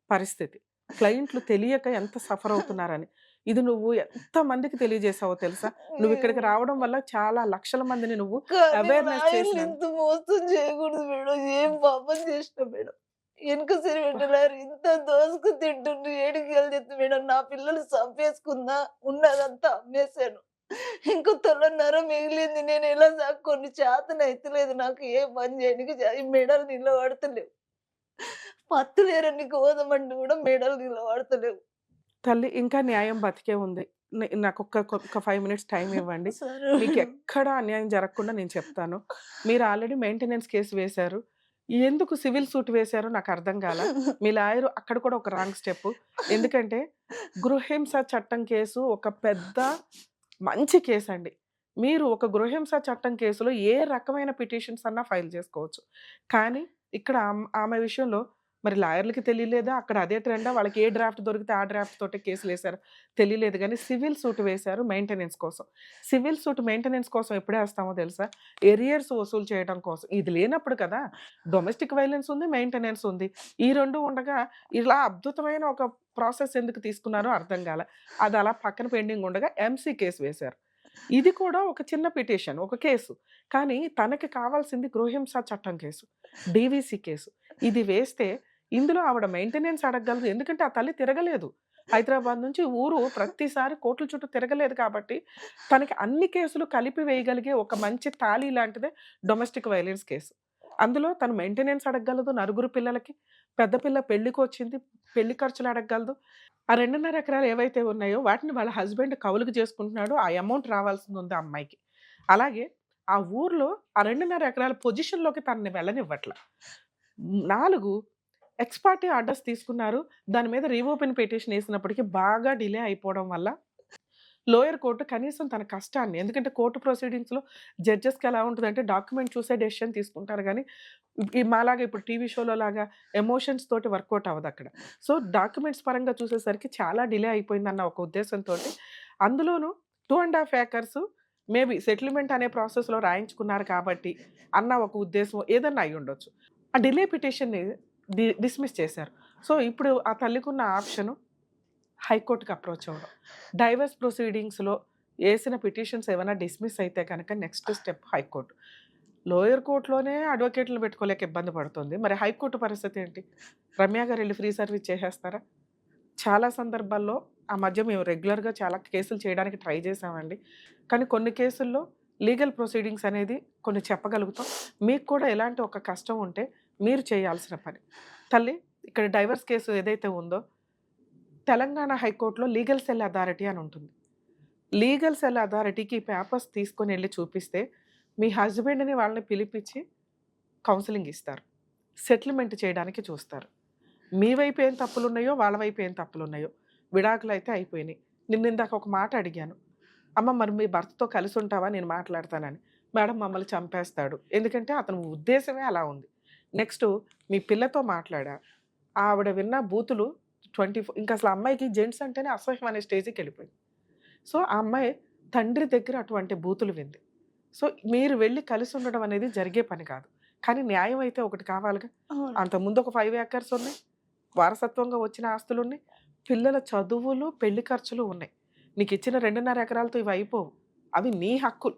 పరిస్థితి. క్లయింట్లు తెలియక ఎంత సఫర్ అవుతున్నారని. ఇది నువ్వు ఎంతమందికి తెలియజేసావో తెలుసా? నువ్విక్కడికి రావడం వల్ల చాలా లక్షల మందిని నువ్వు కానీ అవేర్‌నెస్ రాయల్ని చేసినావు. ఇంత మోసం చేయకూడదు మేడం. ఏం పాపం చేసినా మేడం. వెనక సిరి పెట్టలేరు. ఇంత దోసుకు తింటుండ్రు. ఏడికెళ్తుంది మేడం. నా పిల్లలు చంపేసుకున్నా ఉన్నదంతా అమ్మేశాను. ఇంకో తొలన్నర మిగిలింది. నేను ఎలా సాక్కోని చేతనైతలేదు నాకు. ఏ పని చేయనీకి ఈ మెడలు నిలబడతలేవు. పత్తులేరని గోధుమంటే కూడా మెడలు నిలబడతలేవు. తల్లి ఇంకా న్యాయం బతికే ఉంది. నాకొక్క 5 మినిట్స్ టైమ్ ఇవ్వండి. సరే మీకు మేడం. ఎక్కడ అన్యాయం జరగకుండా నేను చెప్తాను. మీరు ఆల్రెడీ మెయింటెనెన్స్ కేస్ వేశారు. ఎందుకు సివిల్ సూట్ వేశారో నాకు అర్థం కాల. మీ లాయరు అక్కడ కూడా ఒక రాంగ్ స్టెప్. ఎందుకంటే గృహహింస చట్టం కేసు ఒక పెద్ద మంచి కేసండి. మీరు ఒక గృహహింస చట్టం కేసులో ఏ రకమైన పిటిషన్స్ అన్నా ఫైల్ చేసుకోవచ్చు. కానీ ఇక్కడ ఆమె విషయంలో మరి లాయర్‌లకి తెలియలేదా? అక్కడ అదే ట్రెండా? వాళ్ళకి ఏ డ్రాఫ్ట్ దొరికితే ఆ డ్రాఫ్ట్ తోటే కేసులేసారా? తెలియలేదు గానీ సివిల్ సూట్ వేశారు మెయింటెనెన్స్ కోసం. సివిల్ సూట్ మెయింటెనెన్స్ కోసం ఎప్పుడేస్తామో తెలుసా? ఎరియర్స్ వసూలు చేయడం కోసం. ఇది లేనప్పుడు కదా! డొమెస్టిక్ వైలెన్స్ ఉంది, మెయింటెనెన్స్ ఉంది. ఈ 2 ఉండగా ఇలా అద్భుతమైన ఒక ప్రాసెస్ ఎందుకు తీసుకున్నారో అర్థం కాల. అది అలా పక్కన పెండింగ్ ఉండగా ఎంసీ కేస్ వేశారు. ఇది కూడా ఒక చిన్న పిటిషన్, ఒక కేసు. కానీ తనకి కావాల్సింది గృహహింస చట్టం కేసు, డీవీసీ కేసు. ఇది వేస్తే ఇందులో ఆవిడ మెయింటెనెన్స్ అడగగలదు. ఎందుకంటే ఆ తల్లి తిరగలేదు. హైదరాబాద్ నుంచి ఊరు ప్రతిసారి కోర్టుల చుట్టూ తిరగలేదు కాబట్టి తనకి అన్ని కేసులు కలిపి వేయగలిగే ఒక మంచి తాళి లాంటిదే డొమెస్టిక్ వైలెన్స్ కేసు. అందులో తను మెయింటెనెన్స్ అడగగలదు, నలుగురు పిల్లలకి. పెద్ద పిల్ల పెళ్ళికొచ్చింది, పెళ్లి ఖర్చులు అడగగలదు. ఆ 2.5 ఎకరాలు ఏవైతే ఉన్నాయో వాటిని వాళ్ళ హస్బెండ్ కౌలుకు చేసుకుంటున్నాడు. ఆ అమౌంట్ రావాల్సిందుంది ఆ అమ్మాయికి. అలాగే ఆ ఊర్లో ఆ 2.5 ఎకరాల పొజిషన్‌లోకి తనని వెళ్ళనివ్వట్ల. 4 ఎక్స్ పార్టీ ఆర్డర్స్ తీసుకున్నారు. దాని మీద రీఓపెన్ పిటిషన్ ఏసినప్పటికి బాగా డిలే అయిపోవడం వల్ల లోయర్ కోర్ట్ కనీసం తన కష్టాన్ని, ఎందుకంటే కోర్ట్ ప్రొసీడింగ్స్‌లో జడ్జెస్‌కి ఎలా ఉంటదంటే డాక్యుమెంట్ చూసే డెసిషన్ తీసుకుంటారు గానీ, మాలాగా ఇప్పుడు టీవీ షోలో లాగా ఎమోషన్స్ తోటి వర్కౌట్ అవ్వదక్కడ. సో, డాక్యుమెంట్స్ పరంగా చూసేసరికి చాలా డిలే అయిపోయిందన్న ఒక ఉద్దేశంతోటి అందులోనూ 2.5 ఏకర్స్ మేబీ సెటిల్మెంట్ అనే ప్రాసెస్‌లో రాయించుకున్నారు కాబట్టి అన్న ఒక ఉద్దేశం ఏదన్నా అయ్యుండొచ్చు. ఆ డిలే పిటిషన్‌ని డిస్మిస్ చేశారు. సో, ఇప్పుడు ఆ తల్లికున్న ఆప్షను హైకోర్ట్‌కి అప్రోచ్ అవ్వడం. డైవర్స్ ప్రొసీడింగ్స్‌లో ఏసిన పిటిషన్స్ ఏమైనా డిస్మిస్ అయితే కనుక నెక్స్ట్ స్టెప్ హైకోర్ట్. లోయర్ కోర్ట్‌లోనే అడ్వకేట్‌లు పెట్టుకోలేక ఇబ్బంది పడుతుంది. మరి హైకోర్టు పరిస్థితి ఏంటి? రమ్య గారు ఎళ్లి ఫ్రీ సర్వీస్ చేసేస్తారా? చాలా సందర్భాల్లో ఆ మధ్య మేము రెగ్యులర్‌గా చాలా కేసులు చేయడానికి ట్రై చేశామండి. కానీ కొన్ని కేసుల్లో లీగల్ ప్రొసీడింగ్స్ అనేది కొన్ని చెప్పగలుగుతాం. మీకు కూడా ఎలాంటి ఒక కష్టం ఉంటే మీరు చేయాల్సిన పని. తల్లి ఇక్కడ డైవర్స్ కేసు ఏదైతే ఉందో తెలంగాణ హైకోర్టులో లీగల్ సెల్ అథారిటీ అని ఉంటుంది. లీగల్ సెల్ అథారిటీకి పేపర్స్ తీసుకొని ఎళ్లి చూపిస్తే మీ హస్బెండ్‌ని వాళ్ళని పిలిపించి కౌన్సెలింగ్ ఇస్తారు. సెటిల్మెంట్ చేయడానికి చూస్తారు. మీ వైపు ఏం తప్పులున్నాయో, వాళ్ళ వైపు ఏం తప్పులున్నాయో. విడాకులైతే అయిపోయినాయి. నిన్నిందాక ఒక మాట అడిగాను. అమ్మ మరి మీ భర్తతో కలిసి ఉంటావా? నేను మాట్లాడతానని. మేడం మమ్మల్ని చంపేస్తాడు. ఎందుకంటే అతని ఉద్దేశమే అలా ఉంది. నెక్స్టు మీ పిల్లతో మాట్లాడా. ఆవిడ విన్న బూతులు 24 ఇంకా అసలు అమ్మాయికి జెంట్స్ అంటేనే అసహ్యం అనే స్టేజ్‌కెళ్ళిపోయింది. సో, ఆ అమ్మాయి తండ్రి దగ్గర అటువంటి బూతులు వింది. సో, మీరు వెళ్లి కలిసి ఉండడం అనేది జరిగే పని కాదు. కానీ న్యాయం అయితే ఒకటి కావాలిగా. అవును. అంతకుముందు ఒక 5 ఏకర్స్ ఉన్నాయి. వారసత్వంగా వచ్చిన ఆస్తులున్నాయి. పిల్లల చదువులు, పెళ్లి ఖర్చులు ఉన్నాయి. నీకిచ్చిన 2.5 ఎకరాలతో ఇవి అయిపోవు. అవి నీ హక్కులు.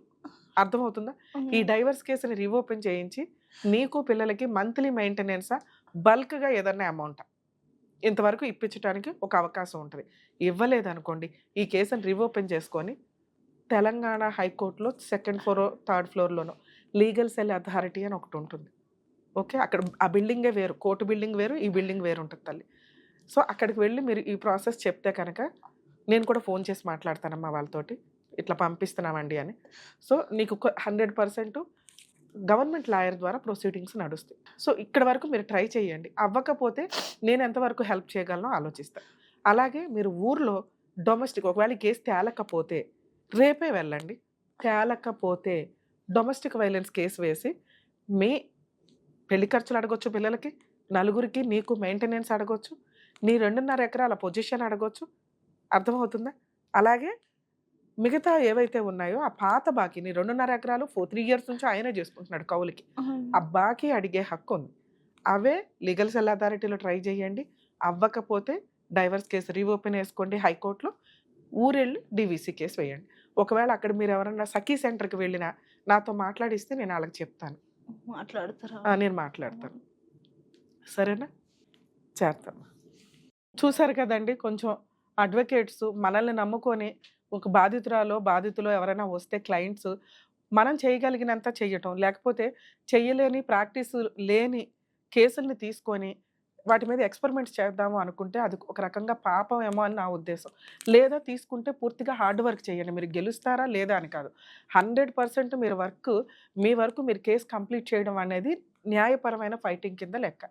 అర్థమవుతుందా? ఈ డైవర్స్ కేసుని రీఓపెన్ చేయించి నీకు పిల్లలకి మంత్లీ మెయింటెనెన్సా? బల్క్‌గా ఏదన్నా అమౌంటా? ఇంతవరకు ఇప్పించడానికి ఒక అవకాశం ఉంటుంది. ఇవ్వలేదనుకోండి ఈ కేసుని రీఓపెన్ చేసుకొని తెలంగాణ హైకోర్టులో సెకండ్ ఫ్లోర్ థర్డ్ ఫ్లోర్లోనో లీగల్ సెల్ అథారిటీ అని ఒకటి ఉంటుంది. ఓకే, అక్కడ ఆ బిల్డింగే వేరు, కోర్టు బిల్డింగ్ వేరు, ఈ బిల్డింగ్ వేరు ఉంటుంది తల్లి. సో అక్కడికి వెళ్ళి మీరు ఈ ప్రాసెస్ చెప్తే కనుక నేను కూడా ఫోన్ చేసి మాట్లాడతానమ్మా వాళ్ళతోటి, ఇట్లా పంపిస్తున్నామండి అని. సో నీకు 100% గవర్నమెంట్ లాయర్ ద్వారా ప్రొసీడింగ్స్ నడుస్తాయి. సో ఇక్కడ వరకు మీరు ట్రై చేయండి. అవ్వకపోతే నేను ఎంతవరకు హెల్ప్ చేయగలనో ఆలోచిస్తాను. అలాగే మీరు ఊర్లో డొమెస్టిక్ ఒకవేళ ఈ కేసు తేలకపోతే రేపే వెళ్ళండి. తేలకపోతే డొమెస్టిక్ వైలెన్స్ కేసు వేసి మీ పెళ్లి ఖర్చులు అడగొచ్చు, పిల్లలకి నలుగురికి నీకు మెయింటెనెన్స్ అడగొచ్చు, నీ 2.5 ఎకరాల పొజిషన్ అడగొచ్చు. అర్థమవుతుందా? అలాగే మిగతా ఏవైతే ఉన్నాయో ఆ పాత బాకీని 2.5 ఎకరాలు 3 ఇయర్స్ నుంచి ఆయనే చేసుకుంటున్నాడు కౌలుకి. ఆ బాకీ అడిగే హక్కు ఉంది. అవే లీగల్ సెల్ అథారిటీలో ట్రై చేయండి. అవ్వకపోతే డైవర్స్ కేసు రీఓపెన్ వేసుకోండి హైకోర్టులో. ఊరెళ్ళి డీవీసీ కేసు వేయండి. ఒకవేళ అక్కడ మీరు ఎవరన్నా సఖీ సెంటర్కి వెళ్ళినా నాతో మాట్లాడిస్తే నేను వాళ్ళకి చెప్తాను. మాట్లాడతారా? నేను మాట్లాడతాను. సరేనా? చేస్తాను. చూసారు కదండి, కొంచెం అడ్వకేట్స్ మనల్ని నమ్ముకొని ఒక బాధితులో ఎవరైనా వస్తే క్లయింట్స్ మనం చేయగలిగినంత చెయ్యటం, లేకపోతే చెయ్యలేని ప్రాక్టీస్ లేని కేసుల్ని తీసుకొని వాటి మీద ఎక్స్పెరిమెంట్స్ చేద్దాము అనుకుంటే అది ఒక రకంగా పాపం ఏమో అని నా ఉద్దేశం. లేదా తీసుకుంటే పూర్తిగా హార్డ్ వర్క్ చేయండి. మీరు గెలుస్తారా లేదా అని కాదు, 100% మీ వరకు మీరు కేసు కంప్లీట్ చేయడం అనేది న్యాయపరమైన ఫైటింగ్ కింద లెక్క.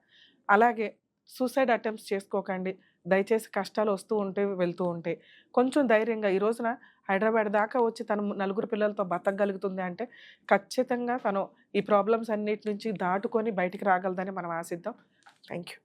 అలాగే సూసైడ్ అటెంప్ట్స్ చేసుకోకండి. దయచేసి కష్టాలు వస్తూ ఉంటే వెళ్తూ ఉంటాయి. కొంచెం ధైర్యంగా ఈ రోజున హైదరాబాద్ దాకా వచ్చి తను 4 పిల్లలతో బతకగలుగుతుంది అంటే ఖచ్చితంగా తను ఈ ప్రాబ్లమ్స్ అన్నిటి నుంచి దాటుకొని బయటికి రాగలదని మనం ఆశిద్దాం. Thank you.